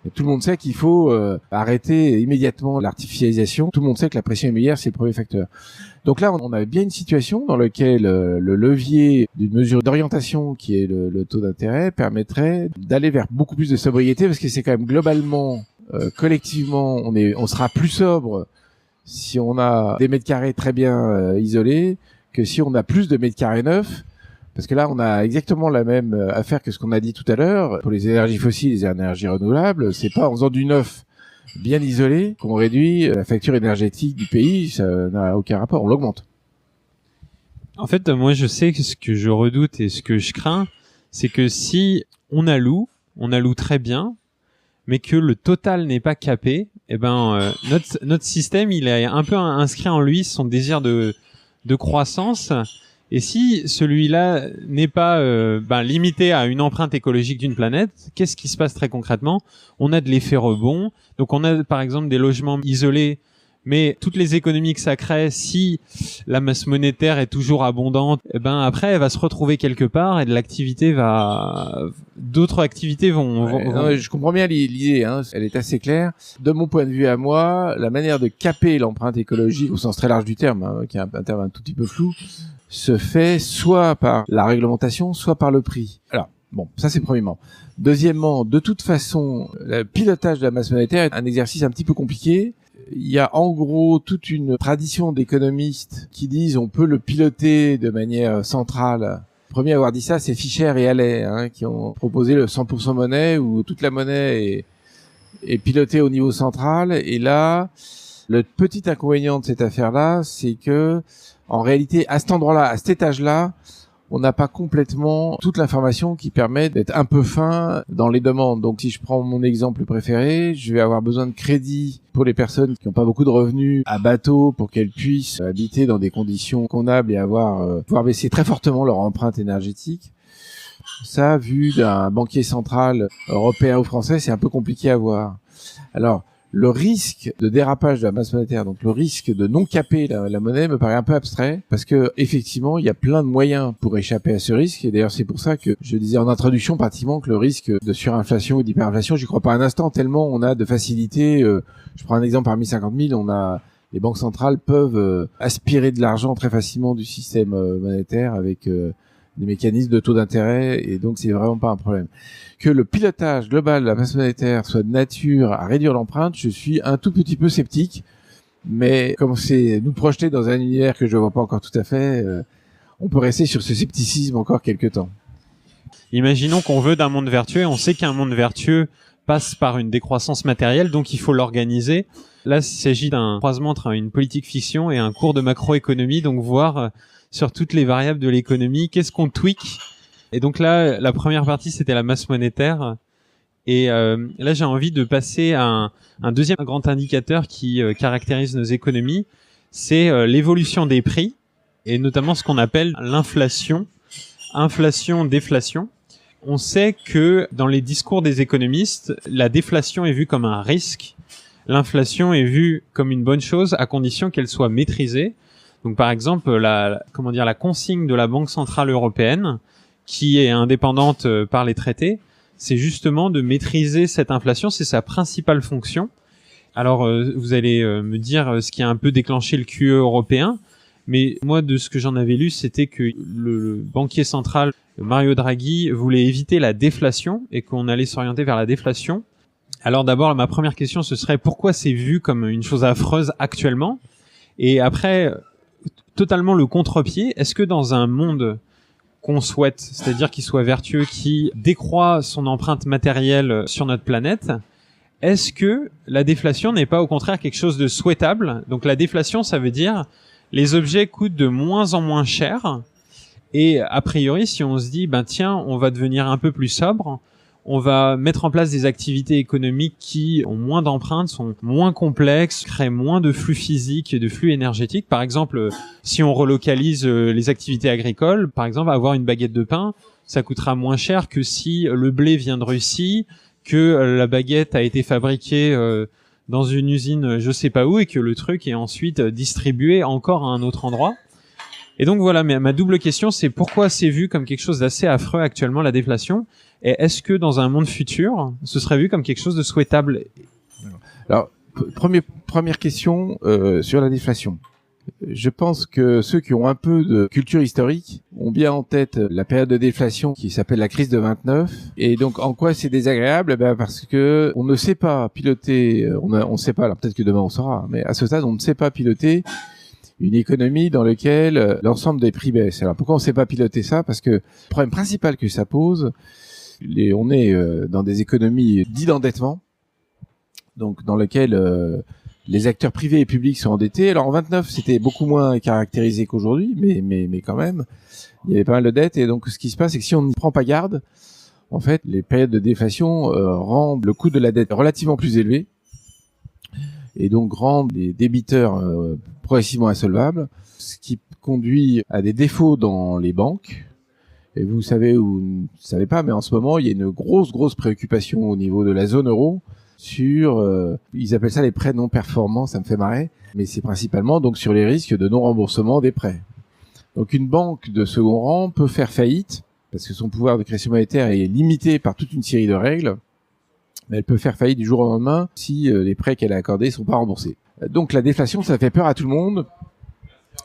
et tout le monde sait qu'il faut arrêter immédiatement l'artificialisation. Tout le monde sait que la pression immobilière, c'est le premier facteur. Donc là, on a bien une situation dans laquelle le levier d'une mesure d'orientation, qui est le taux d'intérêt, permettrait d'aller vers beaucoup plus de sobriété, parce que c'est quand même globalement, collectivement, on sera plus sobre si on a des mètres carrés très bien isolés que si on a plus de mètres carrés neufs. Parce que là, on a exactement la même affaire que ce qu'on a dit tout à l'heure. Pour les énergies fossiles, les énergies renouvelables, c'est pas en faisant du neuf bien isolé qu'on réduit la facture énergétique du pays. Ça n'a aucun rapport, on l'augmente. En fait, moi, je sais que ce que je redoute et ce que je crains, c'est que si on alloue très bien, mais que le total n'est pas capé, notre système, il a un peu inscrit en lui son désir de croissance. Et si celui-là n'est pas limité à une empreinte écologique d'une planète, qu'est-ce qui se passe très concrètement ? On a de l'effet rebond. Donc on a par exemple des logements isolés, mais toutes les économies que ça crée, si la masse monétaire est toujours abondante, après elle va se retrouver quelque part et d'autres activités vont... Non, je comprends bien l'idée, hein, elle est assez claire. De mon point de vue à moi, la manière de caper l'empreinte écologique au sens très large du terme, hein, qui est un terme un tout petit peu flou, se fait soit par la réglementation, soit par le prix. Alors, bon, ça c'est premièrement. Deuxièmement, de toute façon, le pilotage de la masse monétaire est un exercice un petit peu compliqué. Il y a en gros toute une tradition d'économistes qui disent on peut le piloter de manière centrale. Le premier à avoir dit ça, c'est Fischer et Halley, hein, qui ont proposé le 100% monnaie, où toute la monnaie est pilotée au niveau central. Et là, le petit inconvénient de cette affaire-là, c'est que en réalité, à cet endroit-là, à cet étage-là, on n'a pas complètement toute l'information qui permet d'être un peu fin dans les demandes. Donc, si je prends mon exemple préféré, je vais avoir besoin de crédit pour les personnes qui n'ont pas beaucoup de revenus à bateau pour qu'elles puissent habiter dans des conditions convenables et pouvoir baisser très fortement leur empreinte énergétique. Ça, vu d'un banquier central européen ou français, c'est un peu compliqué à voir. Alors, le risque de dérapage de la masse monétaire, donc le risque de non caper la monnaie me paraît un peu abstrait, parce que effectivement il y a plein de moyens pour échapper à ce risque, et d'ailleurs c'est pour ça que je disais en introduction pratiquement que le risque de surinflation ou d'hyperinflation, j'y crois pas un instant, tellement on a de facilité. Je prends un exemple parmi 50 000, les banques centrales peuvent aspirer de l'argent très facilement du système monétaire avec des mécanismes de taux d'intérêt, et donc c'est vraiment pas un problème. Que le pilotage global de la masse monétaire soit de nature à réduire l'empreinte, je suis un tout petit peu sceptique, mais comme c'est nous projeter dans un univers que je vois pas encore tout à fait, on peut rester sur ce scepticisme encore quelques temps. Imaginons qu'on veut d'un monde vertueux, on sait qu'un monde vertueux passe par une décroissance matérielle, donc il faut l'organiser. Là, il s'agit d'un croisement entre une politique fiction et un cours de macroéconomie, donc voir sur toutes les variables de l'économie, qu'est-ce qu'on tweak. Et donc là, la première partie, c'était la masse monétaire. Et là, j'ai envie de passer à un deuxième grand indicateur qui caractérise nos économies, c'est l'évolution des prix, et notamment ce qu'on appelle l'inflation, inflation-déflation. On sait que dans les discours des économistes, la déflation est vue comme un risque, l'inflation est vue comme une bonne chose à condition qu'elle soit maîtrisée. Donc par exemple, la consigne de la Banque centrale européenne, qui est indépendante par les traités, c'est justement de maîtriser cette inflation, c'est sa principale fonction. Alors vous allez me dire ce qui a un peu déclenché le QE européen, mais moi de ce que j'en avais lu, c'était que le banquier central Mario Draghi voulait éviter la déflation et qu'on allait s'orienter vers la déflation. Alors d'abord, ma première question, ce serait pourquoi c'est vu comme une chose affreuse actuellement? Et après, totalement le contre-pied, est-ce que dans un monde qu'on souhaite, c'est-à-dire qu'il soit vertueux, qui décroît son empreinte matérielle sur notre planète, est-ce que la déflation n'est pas au contraire quelque chose de souhaitable? Donc la déflation, ça veut dire les objets coûtent de moins en moins cher, et a priori, si on se dit, tiens, on va devenir un peu plus sobre, on va mettre en place des activités économiques qui ont moins d'empreintes, sont moins complexes, créent moins de flux physiques et de flux énergétiques. Par exemple, si on relocalise les activités agricoles, par exemple, avoir une baguette de pain, ça coûtera moins cher que si le blé vient de Russie, que la baguette a été fabriquée dans une usine je sais pas où et que le truc est ensuite distribué encore à un autre endroit. Et donc voilà, ma double question, c'est pourquoi c'est vu comme quelque chose d'assez affreux actuellement, la déflation, et est-ce que dans un monde futur, ce serait vu comme quelque chose de souhaitable? Alors, première question sur la déflation. Je pense que ceux qui ont un peu de culture historique ont bien en tête la période de déflation qui s'appelle la crise de 29. Et donc, en quoi c'est désagréable? Parce que on ne sait pas piloter, on sait pas, alors peut-être que demain on saura, mais à ce stade, on ne sait pas piloter une économie dans laquelle l'ensemble des prix baissent. Alors pourquoi on ne sait pas piloter ça? Parce que le problème principal que ça pose, on est dans des économies dites d'endettement, donc dans lesquelles les acteurs privés et publics sont endettés. Alors en 29, c'était beaucoup moins caractérisé qu'aujourd'hui, mais quand même, il y avait pas mal de dettes. Et donc ce qui se passe, c'est que si on n'y prend pas garde, en fait, les périodes de déflation rendent le coût de la dette relativement plus élevé, et donc rendent les débiteurs progressivement insolvables, ce qui conduit à des défauts dans les banques. Et vous savez ou ne savez pas, mais en ce moment, il y a une grosse préoccupation au niveau de la zone euro sur, ils appellent ça les prêts non performants, ça me fait marrer, mais c'est principalement donc sur les risques de non-remboursement des prêts. Donc une banque de second rang peut faire faillite, parce que son pouvoir de création monétaire est limité par toute une série de règles, mais elle peut faire faillite du jour au lendemain si les prêts qu'elle a accordés sont pas remboursés. Donc la déflation, ça fait peur à tout le monde,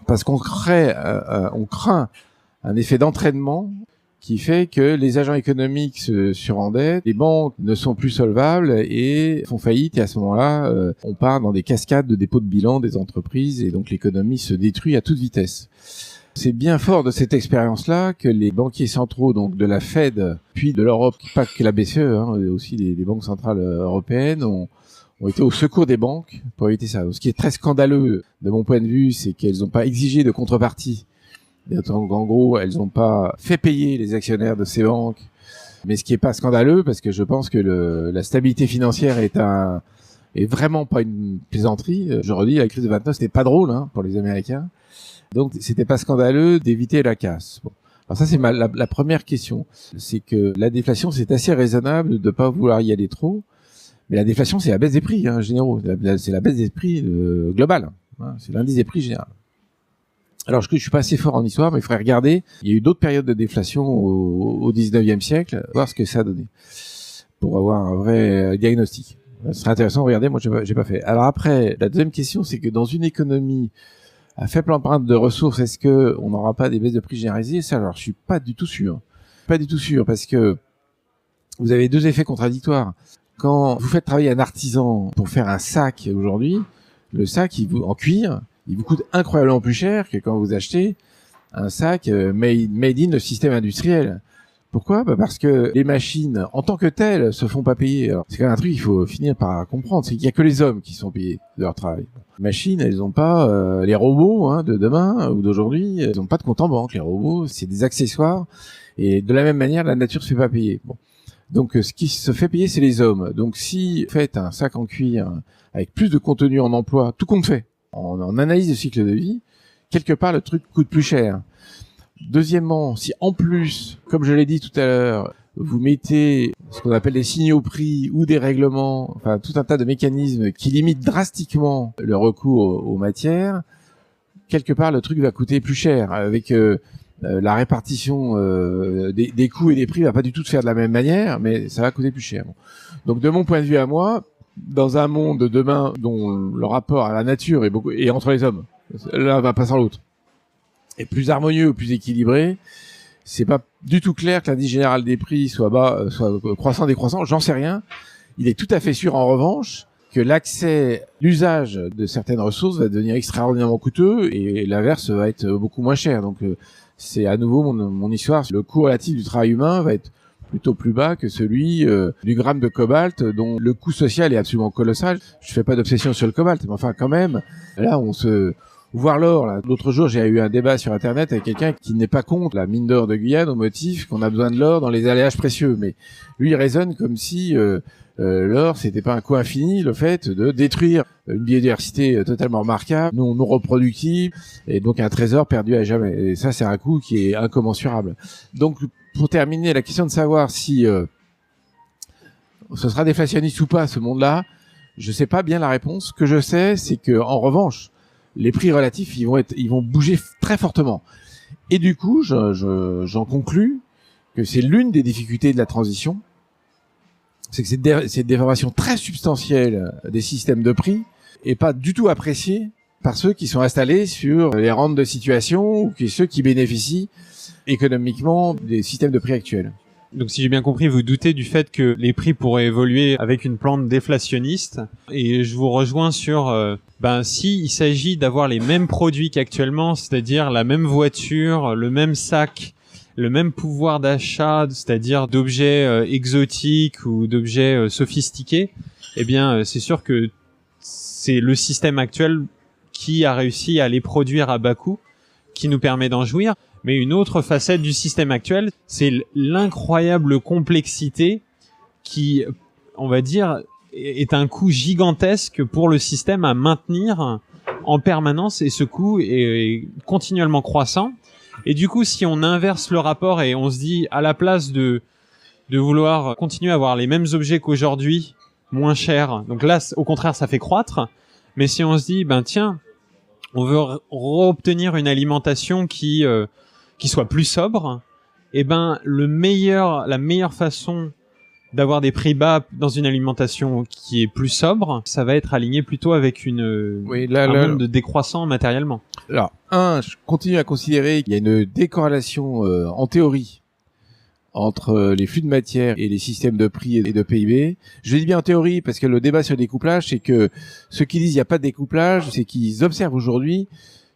parce qu'on craint un effet d'entraînement qui fait que les agents économiques se surendettent, les banques ne sont plus solvables et font faillite, et à ce moment-là, on part dans des cascades de dépôts de bilan des entreprises, et donc l'économie se détruit à toute vitesse. C'est bien fort de cette expérience-là que les banquiers centraux, donc de la Fed, puis de l'Europe, pas que la BCE, aussi les banques centrales européennes, ont été au secours des banques pour éviter ça. Donc, ce qui est très scandaleux, de mon point de vue, c'est qu'elles n'ont pas exigé de contrepartie. En gros, elles n'ont pas fait payer les actionnaires de ces banques. Mais ce qui est pas scandaleux, parce que je pense que la stabilité financière est vraiment pas une plaisanterie. Je redis, la crise de 29, c'était pas drôle pour les Américains. Donc, c'était pas scandaleux d'éviter la casse. Bon. Alors ça, c'est la première question. C'est que la déflation, c'est assez raisonnable de pas vouloir y aller trop. Mais la déflation, c'est la baisse des prix généraux. C'est la baisse des prix globale. C'est l'indice des prix général. Alors, je suis pas assez fort en histoire, mais il faudrait regarder. Il y a eu d'autres périodes de déflation au 19e siècle, voir ce que ça a donné, pour avoir un vrai diagnostic. Ce serait intéressant de regarder. Moi, j'ai pas fait. Alors après, la deuxième question, c'est que dans une économie à faible empreinte de ressources, est-ce que on n'aura pas des baisses de prix généralisées? Ça, alors, je suis pas du tout sûr. Pas du tout sûr, parce que vous avez deux effets contradictoires. Quand vous faites travailler un artisan pour faire un sac aujourd'hui, le sac, en cuir, il vous coûte incroyablement plus cher que quand vous achetez un sac made in le système industriel. Pourquoi? Parce que les machines, en tant que telles, se font pas payer. Alors, c'est quand même un truc qu'il faut finir par comprendre, c'est qu'il y a que les hommes qui sont payés de leur travail. Les machines, elles ont pas les robots de demain ou d'aujourd'hui, elles ont pas de compte en banque. Les robots, c'est des accessoires, et de la même manière, la nature se fait pas payer. Bon. Donc, ce qui se fait payer, c'est les hommes. Donc, si vous faites un sac en cuir avec plus de contenu en emploi, tout compte fait, en analyse de cycle de vie, quelque part, le truc coûte plus cher. Deuxièmement, si en plus, comme je l'ai dit tout à l'heure, vous mettez ce qu'on appelle des signaux prix ou des règlements, enfin tout un tas de mécanismes qui limitent drastiquement le recours aux matières, quelque part, le truc va coûter plus cher. Avec la répartition des coûts et des prix va pas du tout se faire de la même manière, mais ça va coûter plus cher. Donc de mon point de vue à moi, dans un monde de demain dont le rapport à la nature est entre les hommes, l'un va pas sans l'autre, est plus harmonieux ou plus équilibré, c'est pas du tout clair que l'indice général des prix soit croissant décroissant, j'en sais rien. Il est tout à fait sûr en revanche que l'usage de certaines ressources va devenir extraordinairement coûteux et l'inverse va être beaucoup moins cher. Donc c'est à nouveau mon histoire, le coût relatif du travail humain va être plutôt plus bas que celui du gramme de cobalt dont le coût social est absolument colossal. Je fais pas d'obsession sur le cobalt, mais enfin quand même, là voir l'or, là. L'autre jour, j'ai eu un débat sur Internet avec quelqu'un qui n'est pas contre la mine d'or de Guyane au motif qu'on a besoin de l'or dans les alliages précieux. Mais lui, il raisonne comme si l'or, c'était pas un coût infini, le fait de détruire une biodiversité totalement remarquable, non reproductive, et donc un trésor perdu à jamais. Et ça, c'est un coût qui est incommensurable. Donc, pour terminer, la question de savoir si ce sera déflationniste ou pas, ce monde-là, je sais pas bien la réponse. Ce que je sais, c'est que, en revanche, les prix relatifs, ils vont bouger très fortement. Et du coup, j'en conclus que c'est l'une des difficultés de la transition, c'est que cette déformation très substantielle des systèmes de prix est pas du tout appréciée par ceux qui sont installés sur les rentes de situation ou ceux qui bénéficient économiquement des systèmes de prix actuels. Donc si j'ai bien compris, vous doutez du fait que les prix pourraient évoluer avec une pente déflationniste, et je vous rejoins sur si il s'agit d'avoir les mêmes produits qu'actuellement, c'est-à-dire la même voiture, le même sac, le même pouvoir d'achat, c'est-à-dire d'objets exotiques ou d'objets sophistiqués, eh bien c'est sûr que c'est le système actuel qui a réussi à les produire à bas coût qui nous permet d'en jouir. Mais une autre facette du système actuel, c'est l'incroyable complexité qui, on va dire, est un coût gigantesque pour le système à maintenir en permanence, et ce coût est continuellement croissant. Et du coup, si on inverse le rapport et on se dit, à la place de vouloir continuer à avoir les mêmes objets qu'aujourd'hui, moins chers, donc là, au contraire, ça fait croître. Mais si on se dit, tiens, on veut obtenir une alimentation qui soit plus sobre, et la meilleure façon d'avoir des prix bas dans une alimentation qui est plus sobre, ça va être aligné plutôt avec un monde décroissant matériellement. Alors, je continue à considérer qu'il y a une décorrélation en théorie entre les flux de matière et les systèmes de prix et de PIB. Je dis bien en théorie parce que le débat sur le découplage, c'est que ceux qui disent il n'y a pas de découplage, c'est qu'ils observent aujourd'hui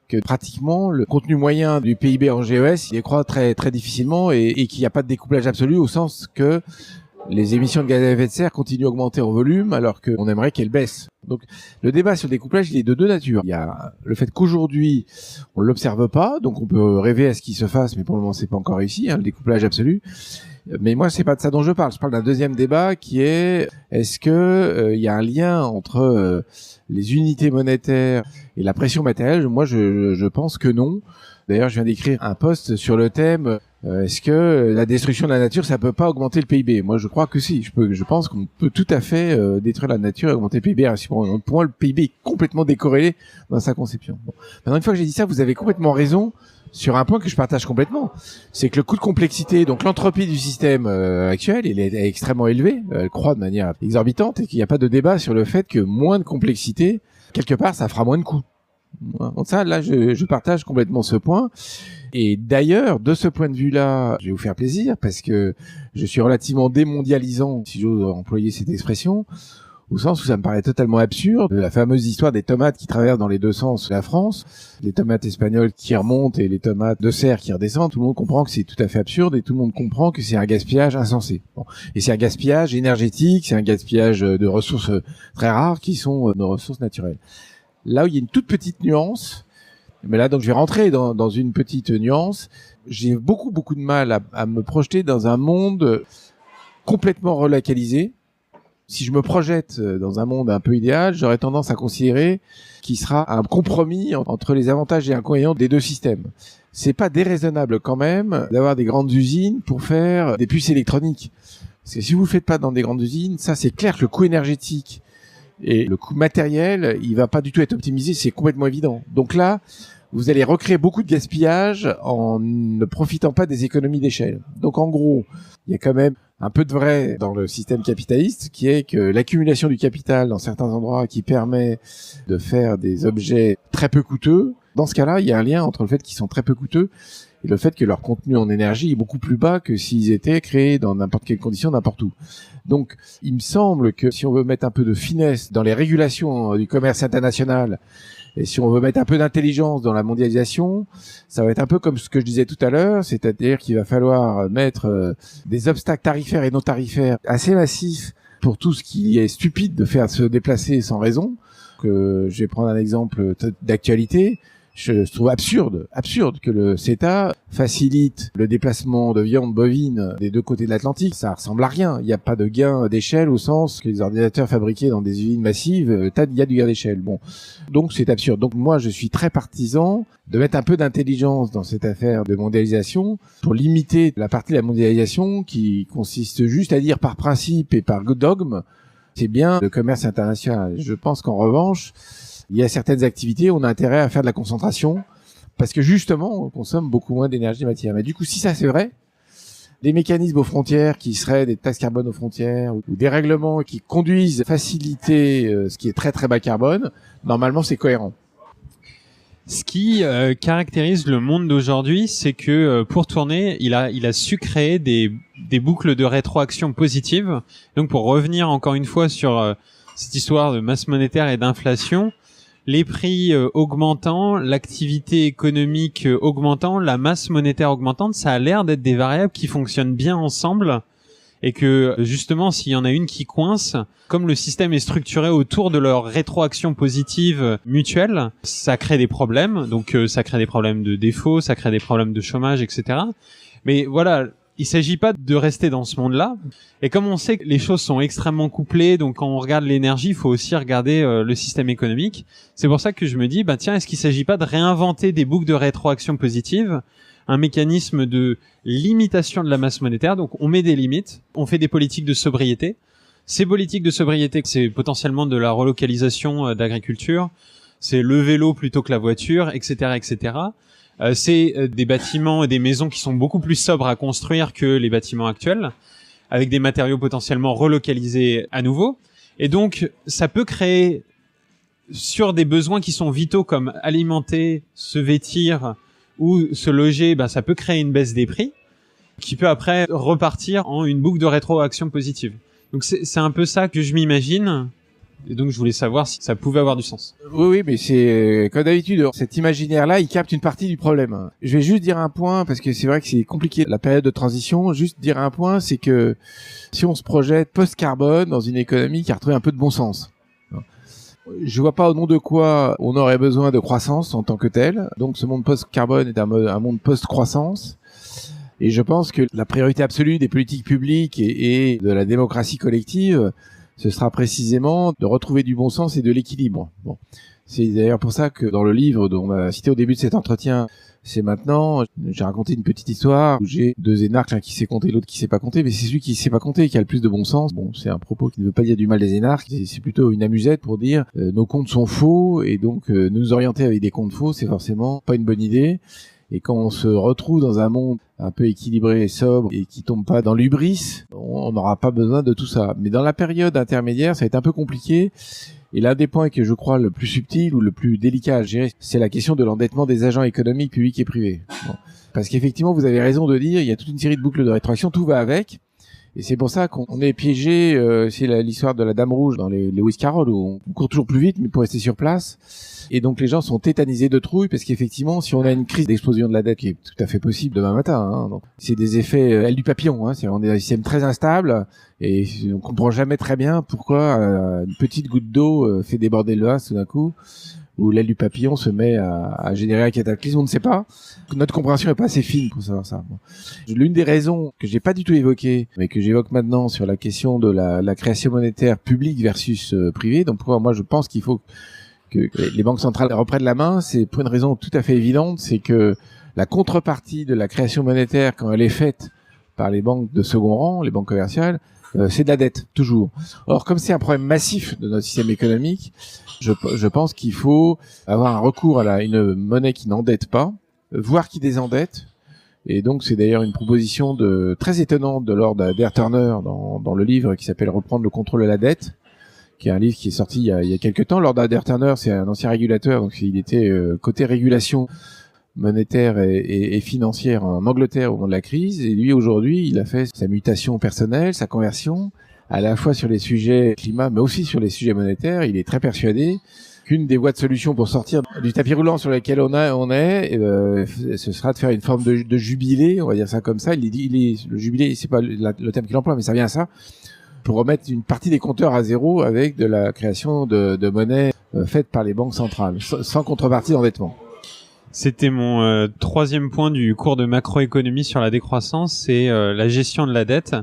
que pratiquement le contenu moyen du PIB en GES, il décroît très très difficilement et qu'il n'y a pas de découplage absolu au sens que les émissions de gaz à effet de serre continuent à augmenter en volume alors qu'on aimerait qu'elles baissent. Donc le débat sur le découplage, il est de deux natures. Il y a le fait qu'aujourd'hui, on l'observe pas, donc on peut rêver à ce qu'il se fasse, mais pour le moment, c'est pas encore réussi, le découplage absolu. Mais moi, c'est pas de ça dont je parle. Je parle d'un deuxième débat qui est est-ce que il y a un lien entre les unités monétaires et la pression matérielle? Moi, je pense que non. D'ailleurs, je viens d'écrire un post sur le thème Est-ce que la destruction de la nature, ça peut pas augmenter le PIB? Moi, je crois que si. Je pense qu'on peut tout à fait détruire la nature et augmenter le PIB. Pour moi, le PIB est complètement décorrélé dans sa conception. Bon. Maintenant, une fois que j'ai dit ça, vous avez complètement raison sur un point que je partage complètement. C'est que le coût de complexité, donc l'entropie du système actuel, il est extrêmement élevé. Elle croît de manière exorbitante et qu'il n'y a pas de débat sur le fait que moins de complexité, quelque part, ça fera moins de coûts. Donc ça, là, je partage complètement ce point. Et d'ailleurs, de ce point de vue-là, je vais vous faire plaisir parce que je suis relativement démondialisant, si j'ose employer cette expression, au sens où ça me paraît totalement absurde. La fameuse histoire des tomates qui traversent dans les deux sens la France, les tomates espagnoles qui remontent et les tomates de serre qui redescendent, tout le monde comprend que c'est tout à fait absurde et tout le monde comprend que c'est un gaspillage insensé. Bon. Et c'est un gaspillage énergétique, c'est un gaspillage de ressources très rares qui sont nos ressources naturelles. Là où il y a une toute petite nuance, mais là donc je vais rentrer dans une petite nuance, j'ai beaucoup de mal à me projeter dans un monde complètement relocalisé. Si je me projette dans un monde un peu idéal, j'aurais tendance à considérer qu'il sera un compromis entre les avantages et inconvénients des deux systèmes. C'est pas déraisonnable quand même d'avoir des grandes usines pour faire des puces électroniques. Parce que si vous le faites pas dans des grandes usines, ça c'est clair que le coût énergétique et le coût matériel, il va pas du tout être optimisé, c'est complètement évident. Donc là, vous allez recréer beaucoup de gaspillage en ne profitant pas des économies d'échelle. Donc en gros, il y a quand même un peu de vrai dans le système capitaliste, qui est que l'accumulation du capital dans certains endroits qui permet de faire des objets très peu coûteux, dans ce cas-là, il y a un lien entre le fait qu'ils sont très peu coûteux et le fait que leur contenu en énergie est beaucoup plus bas que s'ils étaient créés dans n'importe quelle condition, n'importe où. Donc, il me semble que si on veut mettre un peu de finesse dans les régulations du commerce international, et si on veut mettre un peu d'intelligence dans la mondialisation, ça va être un peu comme ce que je disais tout à l'heure, c'est-à-dire qu'il va falloir mettre des obstacles tarifaires et non tarifaires assez massifs pour tout ce qui est stupide de faire se déplacer sans raison. Je vais prendre un exemple d'actualité. Je trouve absurde que le CETA facilite le déplacement de viande bovine des deux côtés de l'Atlantique. Ça ressemble à rien. Il n'y a pas de gain d'échelle au sens que les ordinateurs fabriqués dans des usines massives, il y a du gain d'échelle. Bon. Donc c'est absurde. Donc moi je suis très partisan de mettre un peu d'intelligence dans cette affaire de mondialisation pour limiter la partie de la mondialisation qui consiste juste à dire par principe et par dogme, c'est bien le commerce international. Je pense qu'en revanche, il y a certaines activités, on a intérêt à faire de la concentration parce que justement, on consomme beaucoup moins d'énergie et matière. Mais du coup, si ça c'est vrai, des mécanismes aux frontières qui seraient des taxes carbone aux frontières ou des règlements qui conduisent à faciliter ce qui est très très bas carbone, normalement c'est cohérent. Ce qui caractérise le monde d'aujourd'hui, c'est que pour tourner, il a su créer des boucles de rétroaction positive. Donc pour revenir encore une fois sur cette histoire de masse monétaire et d'inflation, les prix augmentant, l'activité économique augmentant, la masse monétaire augmentante, ça a l'air d'être des variables qui fonctionnent bien ensemble et que justement s'il y en a une qui coince, comme le système est structuré autour de leur rétroaction positive mutuelle, ça crée des problèmes. Donc ça crée des problèmes de défaut, ça crée des problèmes de chômage, etc. Mais voilà, il s'agit pas de rester dans ce monde-là. Et comme on sait que les choses sont extrêmement couplées, donc quand on regarde l'énergie, il faut aussi regarder le système économique. C'est pour ça que je me dis, tiens, est-ce qu'il s'agit pas de réinventer des boucles de rétroaction positive, un mécanisme de limitation de la masse monétaire. Donc on met des limites, on fait des politiques de sobriété. Ces politiques de sobriété, c'est potentiellement de la relocalisation d'agriculture, c'est le vélo plutôt que la voiture, etc., etc. C'est des bâtiments et des maisons qui sont beaucoup plus sobres à construire que les bâtiments actuels, avec des matériaux potentiellement relocalisés à nouveau. Et donc, ça peut créer, sur des besoins qui sont vitaux comme alimenter, se vêtir ou se loger, ça peut créer une baisse des prix qui peut après repartir en une boucle de rétroaction positive. Donc c'est un peu ça que je m'imagine. Et donc je voulais savoir si ça pouvait avoir du sens. Oui, mais c'est comme d'habitude, cet imaginaire-là, il capte une partie du problème. Je vais juste dire un point, parce que c'est vrai que c'est compliqué la période de transition. Juste dire un point, c'est que si on se projette post-carbone dans une économie qui a retrouvé un peu de bon sens, je vois pas au nom de quoi on aurait besoin de croissance en tant que tel. Donc ce monde post-carbone est un monde post-croissance. Et je pense que la priorité absolue des politiques publiques et de la démocratie collective, ce sera précisément de retrouver du bon sens et de l'équilibre. Bon. C'est d'ailleurs pour ça que dans le livre dont on a cité au début de cet entretien, C'est maintenant, j'ai raconté une petite histoire où j'ai deux énarques, l'un qui sait compter, l'autre qui sait pas compter, mais c'est celui qui sait pas compter qui a le plus de bon sens. Bon, c'est un propos qui ne veut pas dire du mal des énarques, c'est plutôt une amusette pour dire nos comptes sont faux et donc nous orienter avec des comptes faux, c'est forcément pas une bonne idée. Et quand on se retrouve dans un monde un peu équilibré et sobre et qui tombe pas dans l'hubris, on n'aura pas besoin de tout ça. Mais dans la période intermédiaire, ça va être un peu compliqué. Et l'un des points que je crois le plus subtil ou le plus délicat à gérer, c'est la question de l'endettement des agents économiques publics et privés. Bon. Parce qu'effectivement, vous avez raison de dire, il y a toute une série de boucles de rétroaction, tout va avec. Et c'est pour ça qu'on est piégé, c'est l'histoire de la Dame Rouge dans les Lewis Carroll, où on court toujours plus vite, mais pour rester sur place. Et donc les gens sont tétanisés de trouille, parce qu'effectivement, si on a une crise d'explosion de la dette, qui est tout à fait possible demain matin, hein, donc c'est des effets ailes du papillon, hein, on est dans un système très instable, et on comprend jamais très bien pourquoi une petite goutte d'eau fait déborder le vase tout d'un coup, où l'aile du papillon se met à générer un cataclysme, on ne sait pas. Notre compréhension n'est pas assez fine pour savoir ça. Bon. L'une des raisons que j'ai pas du tout évoquées, mais que j'évoque maintenant sur la question de la création monétaire publique versus privée, donc pourquoi moi je pense qu'il faut que les banques centrales reprennent la main, c'est pour une raison tout à fait évidente, c'est que la contrepartie de la création monétaire, quand elle est faite par les banques de second rang, les banques commerciales, c'est de la dette, toujours. Or, comme c'est un problème massif de notre système économique, je pense qu'il faut avoir un recours à une monnaie qui n'endette pas, voire qui désendette. Et donc, c'est d'ailleurs une proposition très étonnante de Lord Adair Turner dans le livre qui s'appelle Reprendre le contrôle de la dette, qui est un livre qui est sorti il y a quelques temps. Lord Adair Turner, c'est un ancien régulateur, donc il était côté régulation monétaire et financière en Angleterre au moment de la crise. Et lui, aujourd'hui, il a fait sa mutation personnelle, sa conversion, à la fois sur les sujets climat, mais aussi sur les sujets monétaires. Il est très persuadé qu'une des voies de solution pour sortir du tapis roulant sur lequel on est, ce sera de faire une forme de jubilé, on va dire ça comme ça. Le jubilé, c'est pas le terme qu'il emploie, mais ça vient à ça, pour remettre une partie des compteurs à zéro avec de la création de monnaie faite par les banques centrales, sans contrepartie d'endettement. C'était mon troisième point du cours de macroéconomie sur la décroissance, c'est la gestion de la dette.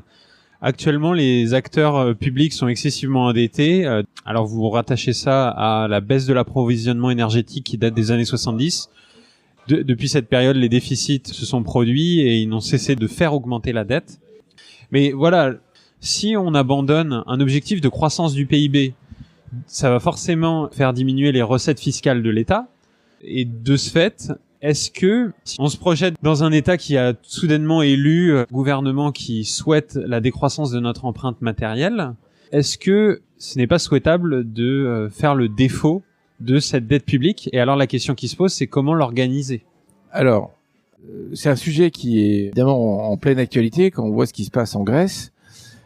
Actuellement, les acteurs publics sont excessivement endettés. Alors, vous rattachez ça à la baisse de l'approvisionnement énergétique qui date des années 70. Depuis cette période, les déficits se sont produits et ils n'ont cessé de faire augmenter la dette. Mais voilà, si on abandonne un objectif de croissance du PIB, ça va forcément faire diminuer les recettes fiscales de l'État. Et de ce fait, est-ce que si on se projette dans un État qui a soudainement élu un gouvernement qui souhaite la décroissance de notre empreinte matérielle, est-ce que ce n'est pas souhaitable de faire le défaut de cette dette publique? Et alors la question qui se pose, c'est comment l'organiser? Alors, c'est un sujet qui est évidemment en pleine actualité quand on voit ce qui se passe en Grèce.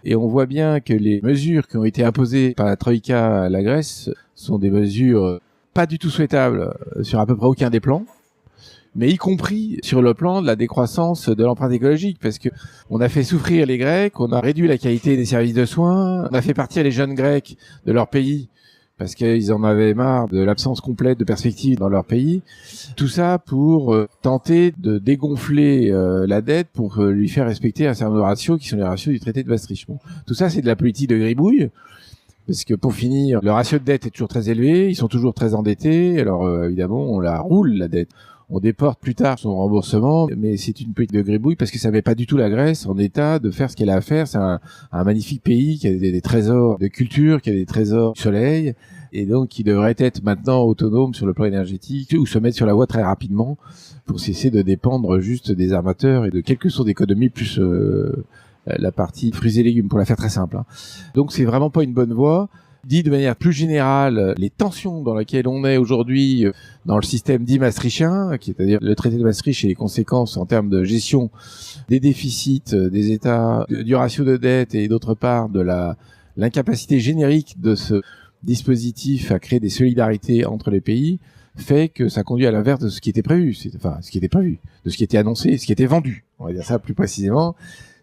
Et on voit bien que les mesures qui ont été imposées par la Troïka à la Grèce sont des mesures pas du tout souhaitables sur à peu près aucun des plans, mais y compris sur le plan de la décroissance de l'empreinte écologique, parce que on a fait souffrir les Grecs, on a réduit la qualité des services de soins, on a fait partir les jeunes Grecs de leur pays parce qu'ils en avaient marre de l'absence complète de perspectives dans leur pays. Tout ça pour tenter de dégonfler la dette pour lui faire respecter un certain nombre de ratios qui sont les ratios du traité de Maastricht. Bon. Tout ça, c'est de la politique de gribouille. Parce que pour finir, le ratio de dette est toujours très élevé, ils sont toujours très endettés, alors évidemment on la roule la dette. On déporte plus tard son remboursement, mais c'est une politique de gribouille parce que ça met pas du tout la Grèce en état de faire ce qu'elle a à faire. C'est un magnifique pays qui a des trésors de culture, qui a des trésors du soleil, et donc qui devrait être maintenant autonome sur le plan énergétique ou se mettre sur la voie très rapidement pour cesser de dépendre juste des armateurs et de quelques sources d'économie plus la partie fruits et légumes, pour la faire très simple. Hein. Donc c'est vraiment pas une bonne voie. Dit de manière plus générale, les tensions dans lesquelles on est aujourd'hui dans le système dit maastrichtien, c'est-à-dire le traité de Maastricht et les conséquences en termes de gestion des déficits des États, du ratio de dette et d'autre part de l'incapacité générique de ce dispositif à créer des solidarités entre les pays, fait que ça conduit à l'inverse de ce qui était prévu, ce qui était prévu, de ce qui était annoncé, ce qui était vendu. On va dire ça plus précisément.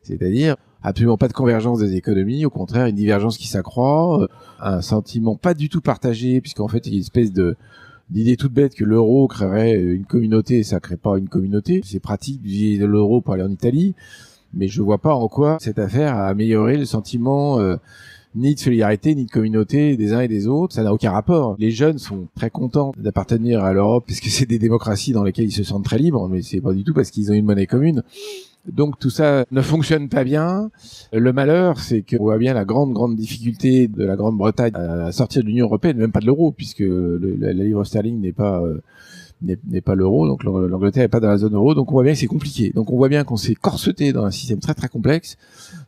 C'est-à-dire absolument pas de convergence des économies, au contraire une divergence qui s'accroît, un sentiment pas du tout partagé, puisqu'en fait il y a une espèce d'idée toute bête que l'euro créerait une communauté, ça crée pas une communauté. C'est pratique d'utiliser l'euro pour aller en Italie, mais je vois pas en quoi cette affaire a amélioré le sentiment ni de solidarité, ni de communauté des uns et des autres. Ça n'a aucun rapport. Les jeunes sont très contents d'appartenir à l'Europe parce que c'est des démocraties dans lesquelles ils se sentent très libres, mais c'est pas du tout parce qu'ils ont une monnaie commune. Donc tout ça ne fonctionne pas bien. Le malheur, c'est qu'on voit bien la grande difficulté de la Grande-Bretagne à sortir de l'Union européenne, même pas de l'euro, puisque la livre sterling n'est pas l'euro, donc l'Angleterre n'est pas dans la zone euro, donc on voit bien que c'est compliqué. Donc on voit bien qu'on s'est corseté dans un système très très complexe,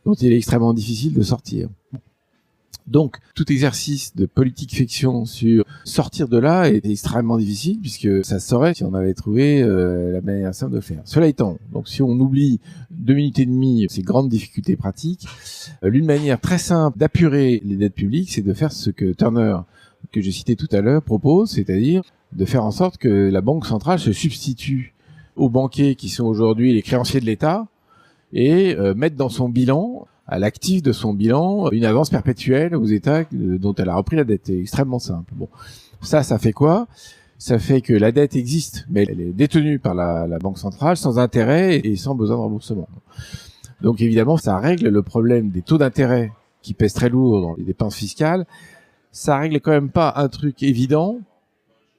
dont il est extrêmement difficile de sortir. Donc, tout exercice de politique fiction sur sortir de là est extrêmement difficile puisque ça se saurait si on avait trouvé la manière simple de le faire. Cela étant, donc si on oublie 2 minutes et demie ces grandes difficultés pratiques, l'une manière très simple d'apurer les dettes publiques, c'est de faire ce que Turner, que j'ai cité tout à l'heure, propose, c'est-à-dire de faire en sorte que la Banque centrale se substitue aux banquiers qui sont aujourd'hui les créanciers de l'État et mettre dans son bilan, à l'actif de son bilan, une avance perpétuelle aux États dont elle a repris la dette. C'est extrêmement simple. Bon, ça fait quoi? Ça fait que la dette existe, mais elle est détenue par la Banque centrale sans intérêt et sans besoin de remboursement. Donc évidemment, ça règle le problème des taux d'intérêt qui pèsent très lourd dans les dépenses fiscales. Ça règle quand même pas un truc évident,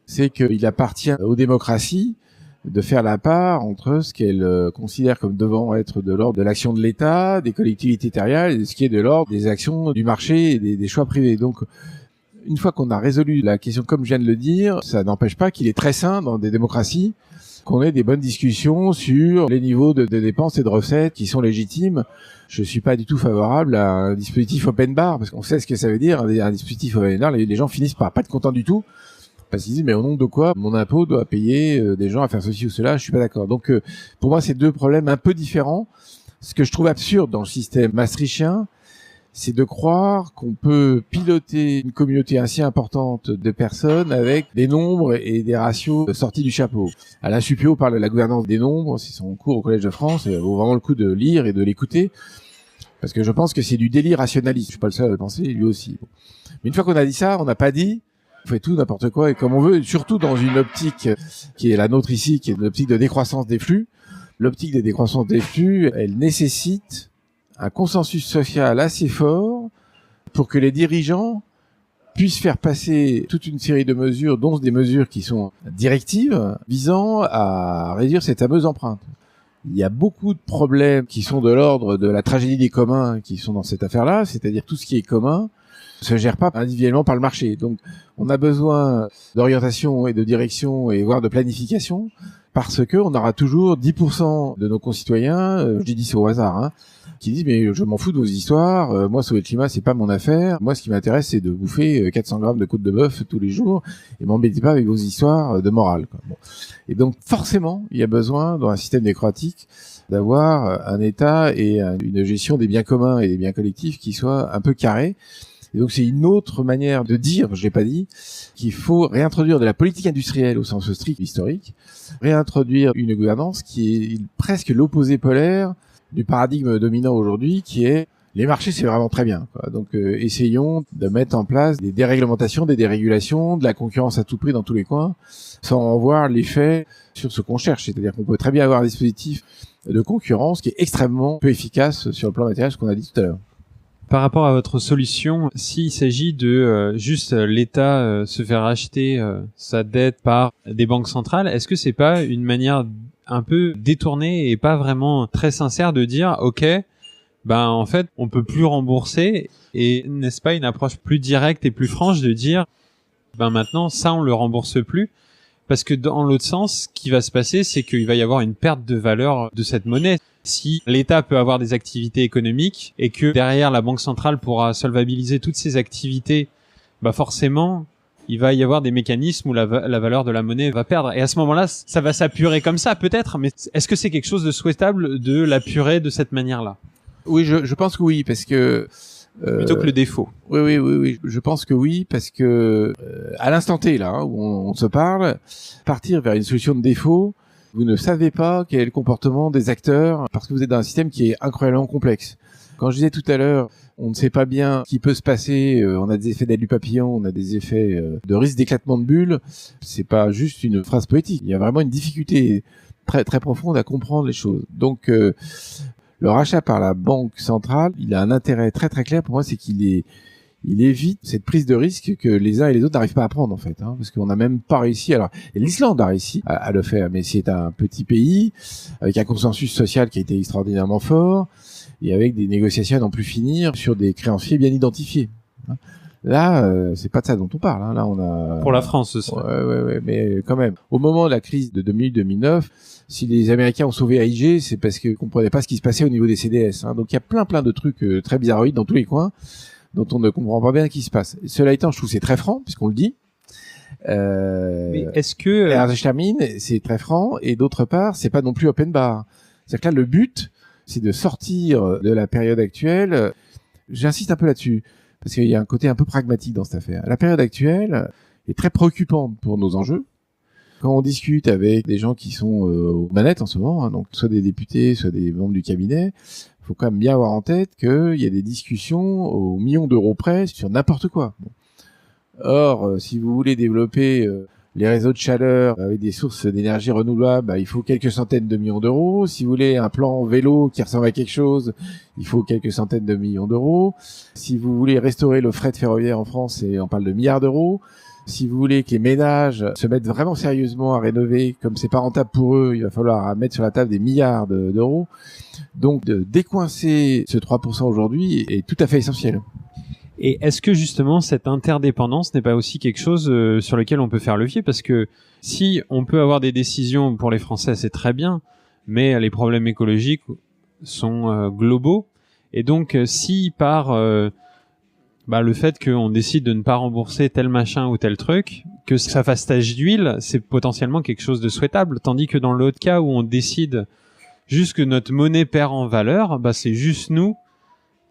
c'est qu'il appartient aux démocraties de faire la part entre ce qu'elles considèrent comme devant être de l'ordre de l'action de l'État, des collectivités territoriales, et ce qui est de l'ordre des actions du marché et des choix privés. Donc, une fois qu'on a résolu la question comme je viens de le dire, ça n'empêche pas qu'il est très sain dans des démocraties qu'on ait des bonnes discussions sur les niveaux de dépenses et de recettes qui sont légitimes. Je suis pas du tout favorable à un dispositif open bar, parce qu'on sait ce que ça veut dire, un dispositif open bar, les gens finissent par pas être contents du tout, parce qu'ils disent mais au nom de quoi mon impôt doit payer des gens à faire ceci ou cela, je suis pas d'accord. Donc pour moi c'est deux problèmes un peu différents. Ce que je trouve absurde dans le système maastrichtien, c'est de croire qu'on peut piloter une communauté ainsi importante de personnes avec des nombres et des ratios sortis du chapeau. Alain Supiot parle de la gouvernance des nombres, c'est son cours au Collège de France, il vaut vraiment le coup de lire et de l'écouter, parce que je pense que c'est du délit rationaliste. Je suis pas le seul à le penser, lui aussi. Mais une fois qu'on a dit ça, on n'a pas dit on fait tout n'importe quoi et comme on veut, surtout dans une optique qui est la nôtre ici, qui est l'optique de décroissance des flux. L'optique de décroissance des flux, elle nécessite un consensus social assez fort pour que les dirigeants puissent faire passer toute une série de mesures, dont des mesures qui sont directives, visant à réduire cette fameuse empreinte. Il y a beaucoup de problèmes qui sont de l'ordre de la tragédie des communs qui sont dans cette affaire-là, c'est-à-dire tout ce qui est commun se gère pas individuellement par le marché. Donc, on a besoin d'orientation et de direction et voire de planification parce que on aura toujours 10% de nos concitoyens, je dis c'est au hasard, qui disent mais je m'en fous de vos histoires, moi sauver le climat c'est pas mon affaire, moi ce qui m'intéresse c'est de bouffer 400 grammes de côte de bœuf tous les jours et m'embêtez pas avec vos histoires de morale, quoi. Bon. Et donc forcément il y a besoin dans un système démocratique d'avoir un État et une gestion des biens communs et des biens collectifs qui soit un peu carré. Et donc c'est une autre manière de dire, je l'ai pas dit, qu'il faut réintroduire de la politique industrielle au sens strict historique, réintroduire une gouvernance qui est presque l'opposé polaire du paradigme dominant aujourd'hui, qui est les marchés c'est vraiment très bien, quoi. Donc essayons de mettre en place des déréglementations, des dérégulations, de la concurrence à tout prix dans tous les coins, sans en voir l'effet sur ce qu'on cherche. C'est-à-dire qu'on peut très bien avoir un dispositif de concurrence qui est extrêmement peu efficace sur le plan matériel, ce qu'on a dit tout à l'heure. Par rapport à votre solution, s'il s'agit de juste l'État se faire acheter sa dette par des banques centrales, est-ce que c'est pas une manière un peu détournée et pas vraiment très sincère de dire OK, ben en fait, on peut plus rembourser, et n'est-ce pas une approche plus directe et plus franche de dire ben maintenant ça on le rembourse plus? Parce que dans l'autre sens, ce qui va se passer, c'est qu'il va y avoir une perte de valeur de cette monnaie. Si l'État peut avoir des activités économiques et que derrière la Banque centrale pourra solvabiliser toutes ces activités, bah forcément, il va y avoir des mécanismes où la valeur de la monnaie va perdre. Et à ce moment-là, ça va s'apurer comme ça peut-être, mais est-ce que c'est quelque chose de souhaitable de l'apurer de cette manière-là? Oui, je pense que oui, parce que plutôt que le défaut. Oui. Je pense que oui, parce que à l'instant T là où on se parle, partir vers une solution de défaut, vous ne savez pas quel est le comportement des acteurs parce que vous êtes dans un système qui est incroyablement complexe. Quand je disais tout à l'heure, on ne sait pas bien ce qui peut se passer. On a des effets d'aile du papillon, on a des effets de risque d'éclatement de bulles. C'est pas juste une phrase poétique. Il y a vraiment une difficulté très très profonde à comprendre les choses. Donc le rachat par la Banque centrale, il a un intérêt très très clair pour moi, c'est qu'il est il évite cette prise de risque que les uns et les autres n'arrivent pas à prendre en fait, parce qu'on n'a même pas réussi. Alors l'Islande a réussi à le faire, mais c'est un petit pays avec un consensus social qui a été extraordinairement fort et avec des négociations à n'en plus finir sur des créanciers bien identifiés. Là, c'est pas de ça dont on parle. Là, on a pour la France, ce serait. Ouais, mais quand même. Au moment de la crise de 2008-2009, si les Américains ont sauvé AIG, c'est parce qu'ils comprenaient pas ce qui se passait au niveau des CDS. Donc il y a plein de trucs très bizarroïdes dans tous les coins dont on ne comprend pas bien ce qui se passe. Cela étant, je trouve que c'est très franc puisqu'on le dit. Mais est-ce que je termine, c'est très franc et d'autre part, c'est pas non plus open bar. C'est-à-dire que là, le but, c'est de sortir de la période actuelle. J'insiste un peu là-dessus. Parce qu'il y a un côté un peu pragmatique dans cette affaire. La période actuelle est très préoccupante pour nos enjeux. Quand on discute avec des gens qui sont aux manettes en ce moment, donc soit des députés, soit des membres du cabinet, il faut quand même bien avoir en tête qu'il y a des discussions aux millions d'euros près sur n'importe quoi. Bon. Or, si vous voulez développer les réseaux de chaleur avec des sources d'énergie renouvelables, il faut quelques centaines de millions d'euros. Si vous voulez un plan vélo qui ressemble à quelque chose, il faut quelques centaines de millions d'euros. Si vous voulez restaurer le fret ferroviaire en France, on parle de milliards d'euros. Si vous voulez que les ménages se mettent vraiment sérieusement à rénover, comme c'est pas rentable pour eux, il va falloir mettre sur la table des milliards d'euros. Donc, de décoincer ce 3% aujourd'hui est tout à fait essentiel. Et est-ce que justement cette interdépendance n'est pas aussi quelque chose sur lequel on peut faire levier? Parce que si on peut avoir des décisions pour les Français, c'est très bien, mais les problèmes écologiques sont globaux. Et donc si par le fait qu'on décide de ne pas rembourser tel machin ou tel truc, que ça fasse tache d'huile, c'est potentiellement quelque chose de souhaitable. Tandis que dans l'autre cas où on décide juste que notre monnaie perd en valeur, c'est juste nous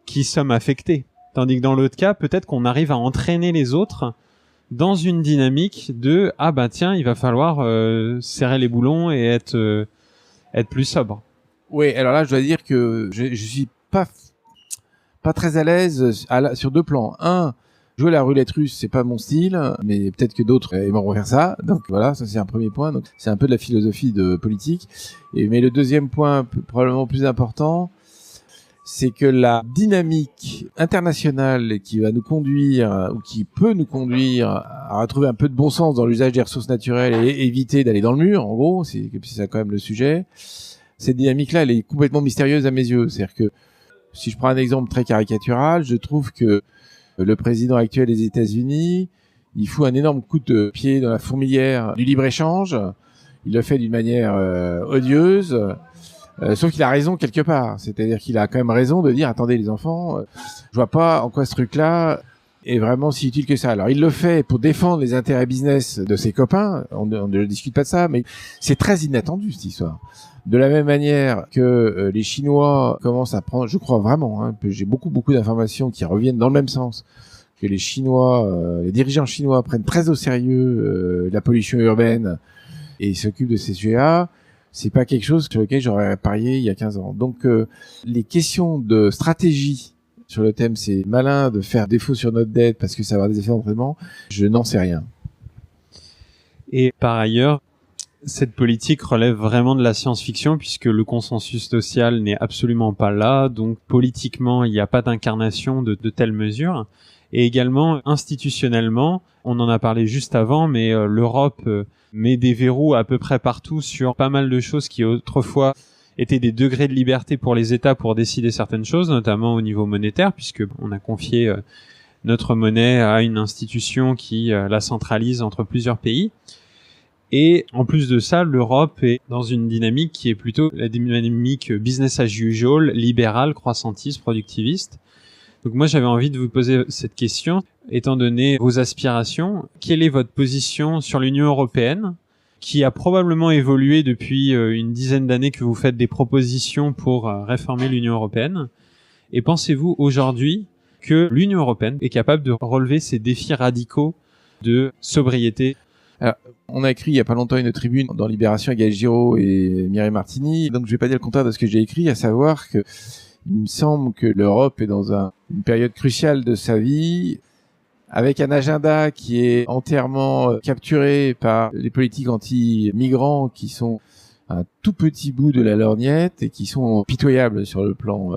qui sommes affectés. Tandis que dans l'autre cas, peut-être qu'on arrive à entraîner les autres dans une dynamique de tiens, il va falloir serrer les boulons et être plus sobre. Oui, alors là, je dois dire que je suis pas très à l'aise sur deux plans. Un, jouer à la roulette russe, c'est pas mon style, mais peut-être que d'autres aimeront faire ça. Donc voilà, ça c'est un premier point. Donc c'est un peu de la philosophie de politique. Mais le deuxième point, probablement plus important, c'est que la dynamique internationale qui va nous conduire ou qui peut nous conduire à retrouver un peu de bon sens dans l'usage des ressources naturelles et éviter d'aller dans le mur, en gros, c'est ça quand même le sujet. Cette dynamique-là, elle est complètement mystérieuse à mes yeux. C'est-à-dire que si je prends un exemple très caricatural, je trouve que le président actuel des États-Unis, il fout un énorme coup de pied dans la fourmilière du libre-échange. Il le fait d'une manière odieuse. Sauf qu'il a raison quelque part, c'est-à-dire qu'il a quand même raison de dire attendez les enfants, je vois pas en quoi ce truc-là est vraiment si utile que ça. Alors il le fait pour défendre les intérêts business de ses copains, on ne discute pas de ça, mais c'est très inattendu cette histoire. De la même manière que les Chinois commencent à prendre, je crois vraiment, j'ai beaucoup d'informations qui reviennent dans le même sens, que les Chinois, les dirigeants chinois prennent très au sérieux la pollution urbaine et s'occupent de ces sujets-là. C'est pas quelque chose sur lequel j'aurais parié il y a 15 ans. Donc, les questions de stratégie sur le thème, c'est malin de faire défaut sur notre dette parce que ça va avoir des effets d'entraînement, je n'en sais rien. Et par ailleurs, cette politique relève vraiment de la science-fiction puisque le consensus social n'est absolument pas là. Donc, politiquement, il n'y a pas d'incarnation de telles mesures. Et également, institutionnellement, on en a parlé juste avant, mais l'Europe met des verrous à peu près partout sur pas mal de choses qui autrefois étaient des degrés de liberté pour les États pour décider certaines choses, notamment au niveau monétaire, puisque on a confié notre monnaie à une institution qui la centralise entre plusieurs pays. Et en plus de ça, l'Europe est dans une dynamique qui est plutôt la dynamique business as usual, libérale, croissantiste, productiviste. Donc moi, j'avais envie de vous poser cette question. Étant donné vos aspirations, quelle est votre position sur l'Union européenne, qui a probablement évolué depuis une dizaine d'années que vous faites des propositions pour réformer l'Union européenne? Et pensez-vous aujourd'hui que l'Union européenne est capable de relever ces défis radicaux de sobriété? Alors, on a écrit il y a pas longtemps une tribune dans Libération avec Gaël Giraud et Mireille Martini, donc je vais pas dire le contraire de ce que j'ai écrit, à savoir que il me semble que l'Europe est dans une période cruciale de sa vie, avec un agenda qui est entièrement capturé par les politiques anti-migrants qui sont un tout petit bout de la lorgnette et qui sont pitoyables sur le plan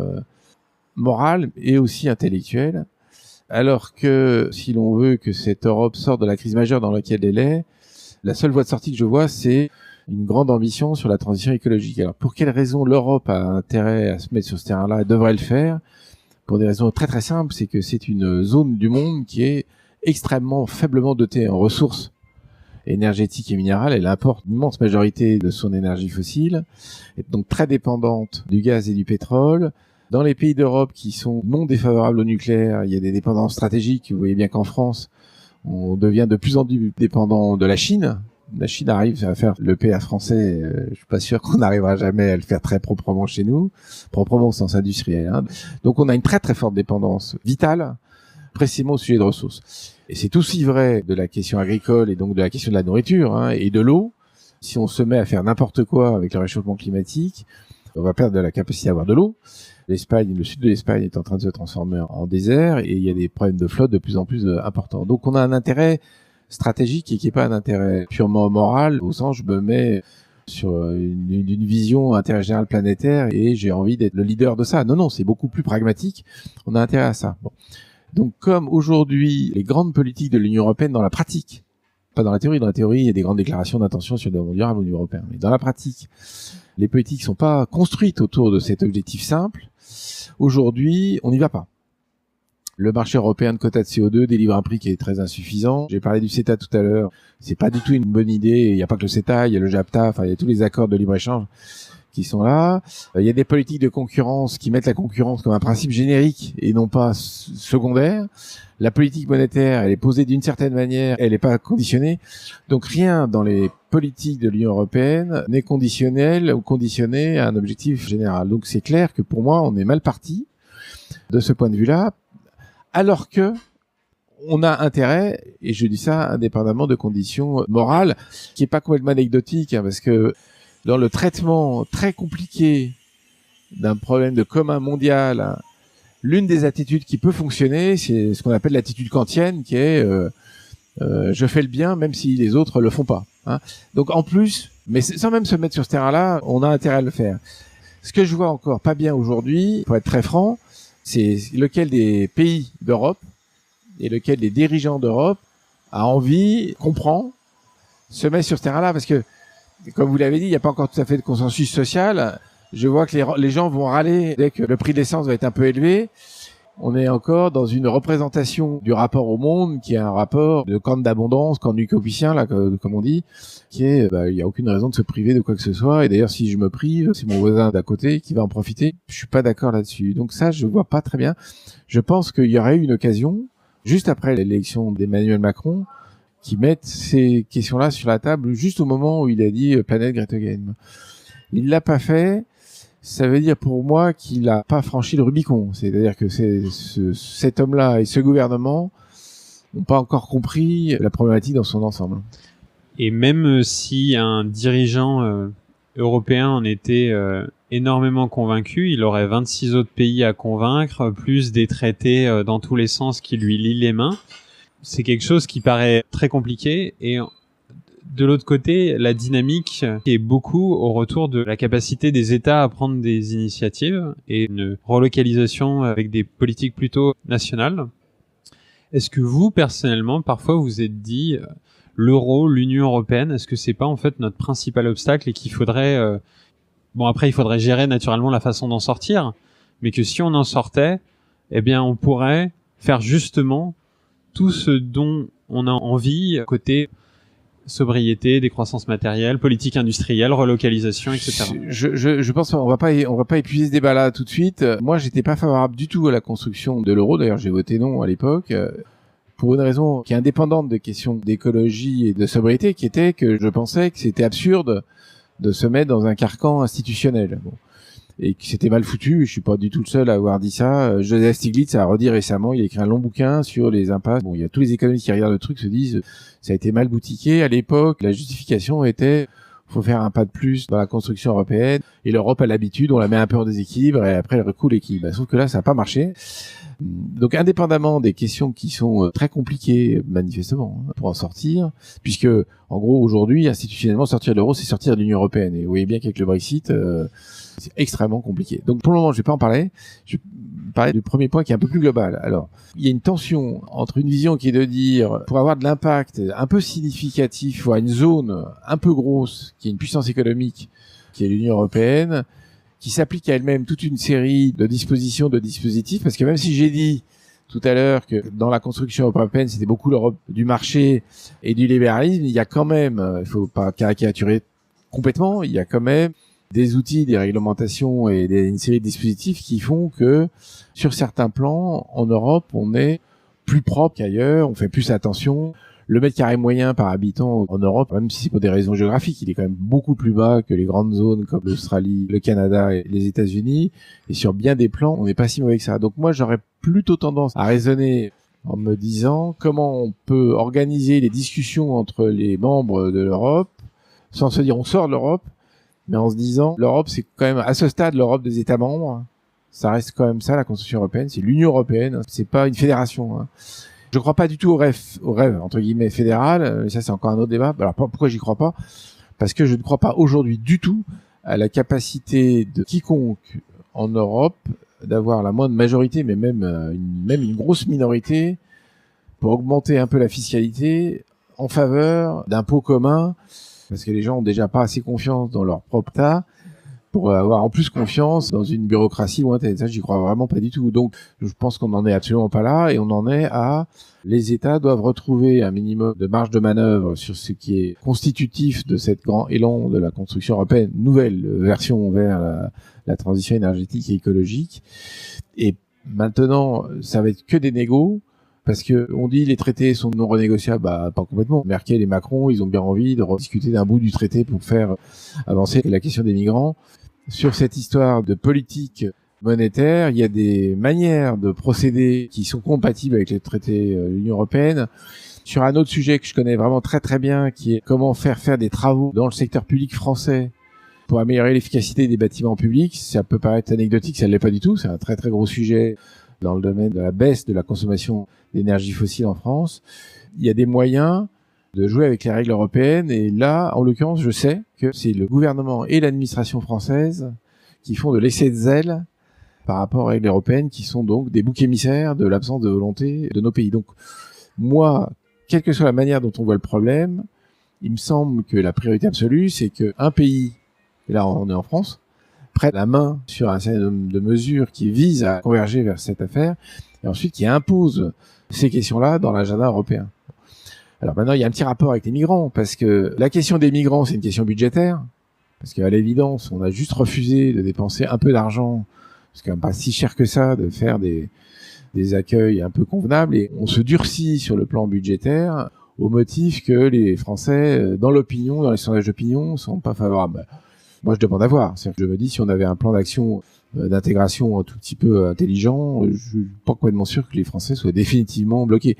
moral et aussi intellectuel, Alors que si l'on veut que cette Europe sorte de la crise majeure dans laquelle elle est, la seule voie de sortie que je vois, c'est une grande ambition sur la transition écologique. Alors pour quelles raisons l'Europe a intérêt à se mettre sur ce terrain-là et devrait le faire? Pour des raisons très très simples, c'est que c'est une zone du monde qui est extrêmement faiblement dotée en ressources énergétiques et minérales. Elle importe l'immense majorité de son énergie fossile, est donc très dépendante du gaz et du pétrole. Dans les pays d'Europe qui sont non défavorables au nucléaire, il y a des dépendances stratégiques. Vous voyez bien qu'en France, on devient de plus en plus dépendant de la Chine. La Chine arrive à faire le PA français. Je suis pas sûr qu'on n'arrivera jamais à le faire très proprement chez nous, proprement au sens industriel. Hein. Donc on a une très très forte dépendance vitale, précisément au sujet de ressources. Et c'est aussi vrai de la question agricole et donc de la question de la nourriture hein, et de l'eau. Si on se met à faire n'importe quoi avec le réchauffement climatique, on va perdre de la capacité à avoir de l'eau. L'Espagne, le sud de l'Espagne est en train de se transformer en désert et il y a des problèmes de flotte de plus en plus importants. Donc on a un intérêt stratégique et qui n'est pas un intérêt purement moral, au sens je me mets sur une vision intérêt général planétaire et j'ai envie d'être le leader de ça. Non, c'est beaucoup plus pragmatique. On a intérêt à ça. Bon. Donc comme aujourd'hui, les grandes politiques de l'Union européenne dans la pratique, pas dans la théorie, il y a des grandes déclarations d'intention sur le développement durable au niveau européen, mais dans la pratique, les politiques sont pas construites autour de cet objectif simple. Aujourd'hui, on n'y va pas. Le marché européen de quotas de CO2 délivre un prix qui est très insuffisant. J'ai parlé du CETA tout à l'heure. C'est pas du tout une bonne idée. Il n'y a pas que le CETA, il y a le JAPTA, enfin, il y a tous les accords de libre-échange qui sont là. Il y a des politiques de concurrence qui mettent la concurrence comme un principe générique et non pas secondaire. La politique monétaire, elle est posée d'une certaine manière, elle n'est pas conditionnée. Donc rien dans les politiques de l'Union européenne n'est conditionnel ou conditionné à un objectif général. Donc c'est clair que pour moi, on est mal parti de ce point de vue-là, alors que on a intérêt, et je dis ça indépendamment de conditions morales, qui est pas complètement anecdotique, hein, parce que dans le traitement très compliqué d'un problème de commun mondial, l'une des attitudes qui peut fonctionner, c'est ce qu'on appelle l'attitude kantienne, qui est je fais le bien même si les autres le font pas. Hein. Donc en plus, mais sans même se mettre sur ce terrain-là, on a intérêt à le faire. Ce que je vois encore pas bien aujourd'hui, pour être très franc, c'est lequel des pays d'Europe et lequel des dirigeants d'Europe a envie, comprend, se met sur ce terrain-là, parce que comme vous l'avez dit, il n'y a pas encore tout à fait de consensus social. Je vois que les gens vont râler dès que le prix de l'essence va être un peu élevé. On est encore dans une représentation du rapport au monde qui est un rapport de corne d'abondance, corne ucopicien, là, comme on dit, qui est, il n'y a aucune raison de se priver de quoi que ce soit. Et d'ailleurs, si je me prive, c'est mon voisin d'à côté qui va en profiter. Je suis pas d'accord là-dessus. Donc ça, je vois pas très bien. Je pense qu'il y aurait eu une occasion, juste après l'élection d'Emmanuel Macron, qui mettent ces questions-là sur la table juste au moment où il a dit planète Greta Thunberg. Il l'a pas fait. Ça veut dire pour moi qu'il n'a pas franchi le Rubicon. C'est-à-dire que cet homme-là et ce gouvernement n'ont pas encore compris la problématique dans son ensemble. Et même si un dirigeant européen en était énormément convaincu, il aurait 26 autres pays à convaincre, plus des traités dans tous les sens qui lui lient les mains. C'est quelque chose qui paraît très compliqué, et de l'autre côté, la dynamique est beaucoup au retour de la capacité des États à prendre des initiatives et une relocalisation avec des politiques plutôt nationales. Est-ce que vous, personnellement, parfois vous êtes dit l'euro, l'Union européenne, est-ce que c'est pas en fait notre principal obstacle et qu'il faudrait... Bon, après, il faudrait gérer naturellement la façon d'en sortir, mais que si on en sortait, eh bien, on pourrait faire justement tout ce dont on a envie côté sobriété, décroissance matérielle, politique industrielle, relocalisation, etc. Je pense qu'on va pas épuiser ce débat-là tout de suite. Moi, j'étais pas favorable du tout à la construction de l'euro. D'ailleurs, j'ai voté non à l'époque pour une raison qui est indépendante des questions d'écologie et de sobriété, qui était que je pensais que c'était absurde de se mettre dans un carcan institutionnel. Bon. Et que c'était mal foutu. Je suis pas du tout le seul à avoir dit ça. Joseph Stiglitz a redit récemment, il a écrit un long bouquin sur les impasses. Bon, il y a tous les économistes qui regardent le truc se disent ça a été mal boutiqué. À l'époque, la justification était faut faire un pas de plus dans la construction européenne et l'Europe a l'habitude, on la met un peu en déséquilibre et après elle recoule l'équilibre. Sauf que là, ça n'a pas marché. Donc, indépendamment des questions qui sont très compliquées, manifestement, pour en sortir, puisque, en gros, aujourd'hui, institutionnellement, sortir de l'euro, c'est sortir de l'Union européenne. Et vous voyez bien qu'avec le Brexit, C'est extrêmement compliqué. Donc pour le moment, je vais pas en parler. Je vais parler du premier point qui est un peu plus global. Alors, il y a une tension entre une vision qui est de dire, pour avoir de l'impact un peu significatif, il faut une zone un peu grosse, qui est une puissance économique, qui est l'Union européenne, qui s'applique à elle-même toute une série de dispositions, de dispositifs, parce que même si j'ai dit tout à l'heure que dans la construction européenne, c'était beaucoup l'Europe du marché et du libéralisme, il y a quand même, il faut pas caricaturer complètement, il y a quand même des outils, des réglementations et une série de dispositifs qui font que sur certains plans, en Europe, on est plus propre qu'ailleurs, on fait plus attention. Le mètre carré moyen par habitant en Europe, même si c'est pour des raisons géographiques, il est quand même beaucoup plus bas que les grandes zones comme l'Australie, le Canada et les États-Unis. Et sur bien des plans, on n'est pas si mauvais que ça. Donc moi, j'aurais plutôt tendance à raisonner en me disant comment on peut organiser les discussions entre les membres de l'Europe sans se dire on sort de l'Europe, mais en se disant l'Europe, c'est quand même à ce stade l'Europe des États membres. Ça reste quand même ça, la construction européenne. C'est l'Union européenne. C'est pas une fédération, hein. Je crois pas du tout au rêve entre guillemets fédéral, mais ça c'est encore un autre débat. Alors pourquoi j'y crois pas? Parce que je ne crois pas aujourd'hui du tout à la capacité de quiconque en Europe d'avoir la moindre majorité, mais même une grosse minorité, pour augmenter un peu la fiscalité en faveur d'impôts communs, parce que les gens ont déjà pas assez confiance dans leur propre État pour avoir en plus confiance dans une bureaucratie lointaine. Ça, j'y crois vraiment pas du tout. Donc, je pense qu'on n'en est absolument pas là, et on en est à les États doivent retrouver un minimum de marge de manœuvre sur ce qui est constitutif de cet grand élan de la construction européenne, nouvelle version vers la transition énergétique et écologique. Et maintenant, ça va être que des négos, parce que on dit les traités sont non renégociables, pas complètement. Merkel et Macron, ils ont bien envie de rediscuter d'un bout du traité pour faire avancer la question des migrants. Sur cette histoire de politique monétaire, il y a des manières de procéder qui sont compatibles avec les traités de l'Union européenne. Sur un autre sujet que je connais vraiment très très bien, qui est comment faire des travaux dans le secteur public français pour améliorer l'efficacité des bâtiments publics. Ça peut paraître anecdotique, ça ne l'est pas du tout. C'est un très très gros sujet dans le domaine de la baisse de la consommation d'énergie fossile en France. Il y a des moyens de jouer avec les règles européennes, et là, en l'occurrence, je sais que c'est le gouvernement et l'administration française qui font de l'excès de zèle par rapport aux règles européennes, qui sont donc des boucs émissaires de l'absence de volonté de nos pays. Donc, moi, quelle que soit la manière dont on voit le problème, il me semble que la priorité absolue, c'est qu'un pays, et là on est en France, prenne la main sur un certain nombre de mesures qui visent à converger vers cette affaire, et ensuite qui impose ces questions-là dans l'agenda européen. Alors maintenant, il y a un petit rapport avec les migrants, parce que la question des migrants, c'est une question budgétaire, parce qu'à l'évidence, on a juste refusé de dépenser un peu d'argent, c'est quand même pas si cher que ça, de faire des accueils un peu convenables, et on se durcit sur le plan budgétaire au motif que les Français, dans l'opinion, dans les sondages d'opinion, sont pas favorables. Moi, je demande à voir. C'est-à-dire que je me dis, si on avait un plan d'action d'intégration un tout petit peu intelligent, je suis pas complètement sûr que les Français soient définitivement bloqués.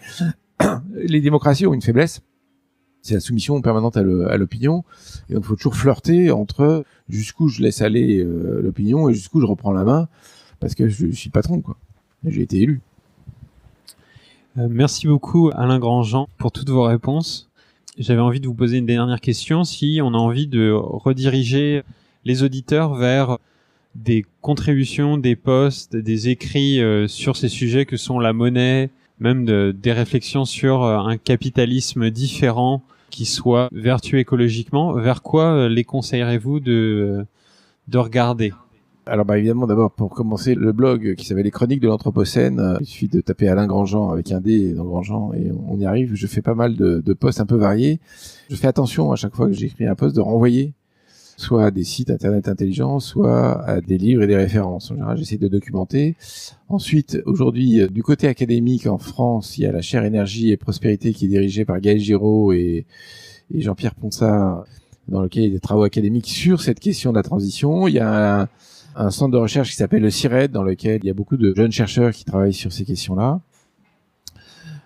Les démocraties ont une faiblesse, c'est la soumission permanente à l'opinion, et donc il faut toujours flirter entre jusqu'où je laisse aller l'opinion et jusqu'où je reprends la main, parce que je suis patron, quoi. J'ai été élu. Merci beaucoup Alain Grandjean pour toutes vos réponses. J'avais envie de vous poser une dernière question, si on a envie de rediriger les auditeurs vers des contributions, des posts, des écrits sur ces sujets que sont la monnaie, même des réflexions sur un capitalisme différent qui soit vertueux écologiquement, vers quoi les conseillerez-vous de regarder? Alors évidemment, d'abord, pour commencer, le blog qui s'appelle Les Chroniques de l'Anthropocène, il suffit de taper Alain Grandjean avec un D dans Grandjean et on y arrive. Je fais pas mal de posts un peu variés. Je fais attention à chaque fois que j'écris un post de renvoyer soit à des sites internet intelligents, soit à des livres et des références. En général, j'essaie de documenter. Ensuite, aujourd'hui, du côté académique en France, il y a la chaire Énergie et Prospérité qui est dirigée par Gaël Giraud et Jean-Pierre Ponsard, dans lequel il y a des travaux académiques sur cette question de la transition. Il y a un centre de recherche qui s'appelle le CIRED, dans lequel il y a beaucoup de jeunes chercheurs qui travaillent sur ces questions-là.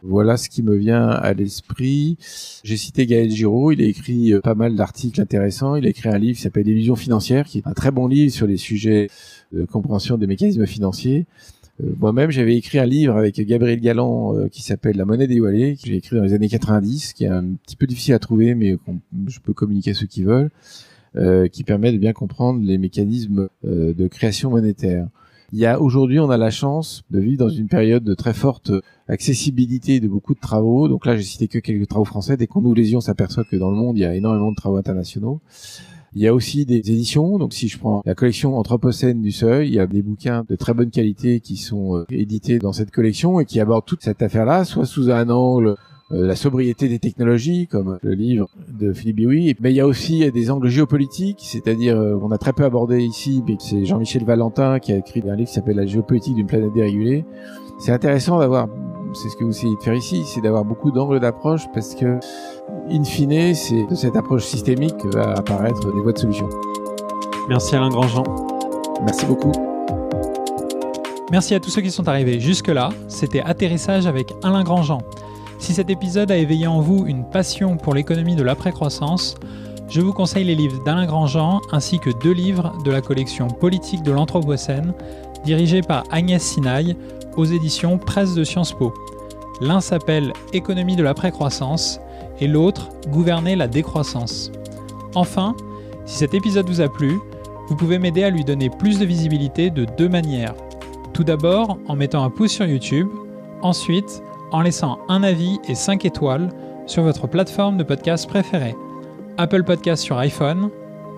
Voilà ce qui me vient à l'esprit. J'ai cité Gaël Giraud, il a écrit pas mal d'articles intéressants. Il a écrit un livre qui s'appelle L'illusion financière, qui est un très bon livre sur les sujets de compréhension des mécanismes financiers. Moi-même, j'avais écrit un livre avec Gabriel Galland qui s'appelle La monnaie dévoilée, que j'ai écrit dans les années 90, qui est un petit peu difficile à trouver, mais je peux communiquer à ceux qui veulent, qui permet de bien comprendre les mécanismes de création monétaire. Aujourd'hui, on a la chance de vivre dans une période de très forte accessibilité de beaucoup de travaux. Donc là, j'ai cité que quelques travaux français. Dès qu'on ouvre les yeux, on s'aperçoit que dans le monde, il y a énormément de travaux internationaux. Il y a aussi des éditions. Donc si je prends la collection Anthropocène du Seuil, il y a des bouquins de très bonne qualité qui sont édités dans cette collection et qui abordent toute cette affaire-là, soit sous un angle la sobriété des technologies, comme le livre de Philippe Biouy. Mais il y a aussi des angles géopolitiques, c'est-à-dire on a très peu abordé ici, mais c'est Jean-Michel Valentin qui a écrit un livre qui s'appelle La géopolitique d'une planète dérégulée. C'est intéressant d'avoir, c'est ce que vous essayez de faire ici, c'est d'avoir beaucoup d'angles d'approche parce que, in fine, c'est de cette approche systémique que va apparaître des voies de solution. Merci Alain Grandjean. Merci beaucoup. Merci à tous ceux qui sont arrivés jusque-là. C'était Atterrissage avec Alain Grandjean. Si cet épisode a éveillé en vous une passion pour l'économie de l'après-croissance, je vous conseille les livres d'Alain Grandjean ainsi que 2 livres de la collection Politique de l'Anthropocène, dirigée par Agnès Sinaï aux éditions Presse de Sciences Po. L'un s'appelle Économie de l'après-croissance et l'autre Gouverner la décroissance. Enfin, si cet épisode vous a plu, vous pouvez m'aider à lui donner plus de visibilité de 2 manières. Tout d'abord en mettant un pouce sur YouTube, ensuite en laissant un avis et 5 étoiles sur votre plateforme de podcast préférée, Apple Podcast sur iPhone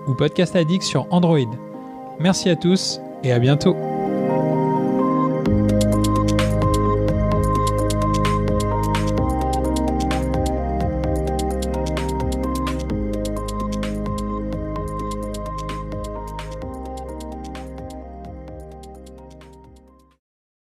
ou Podcast Addict sur Android. Merci à tous et à bientôt.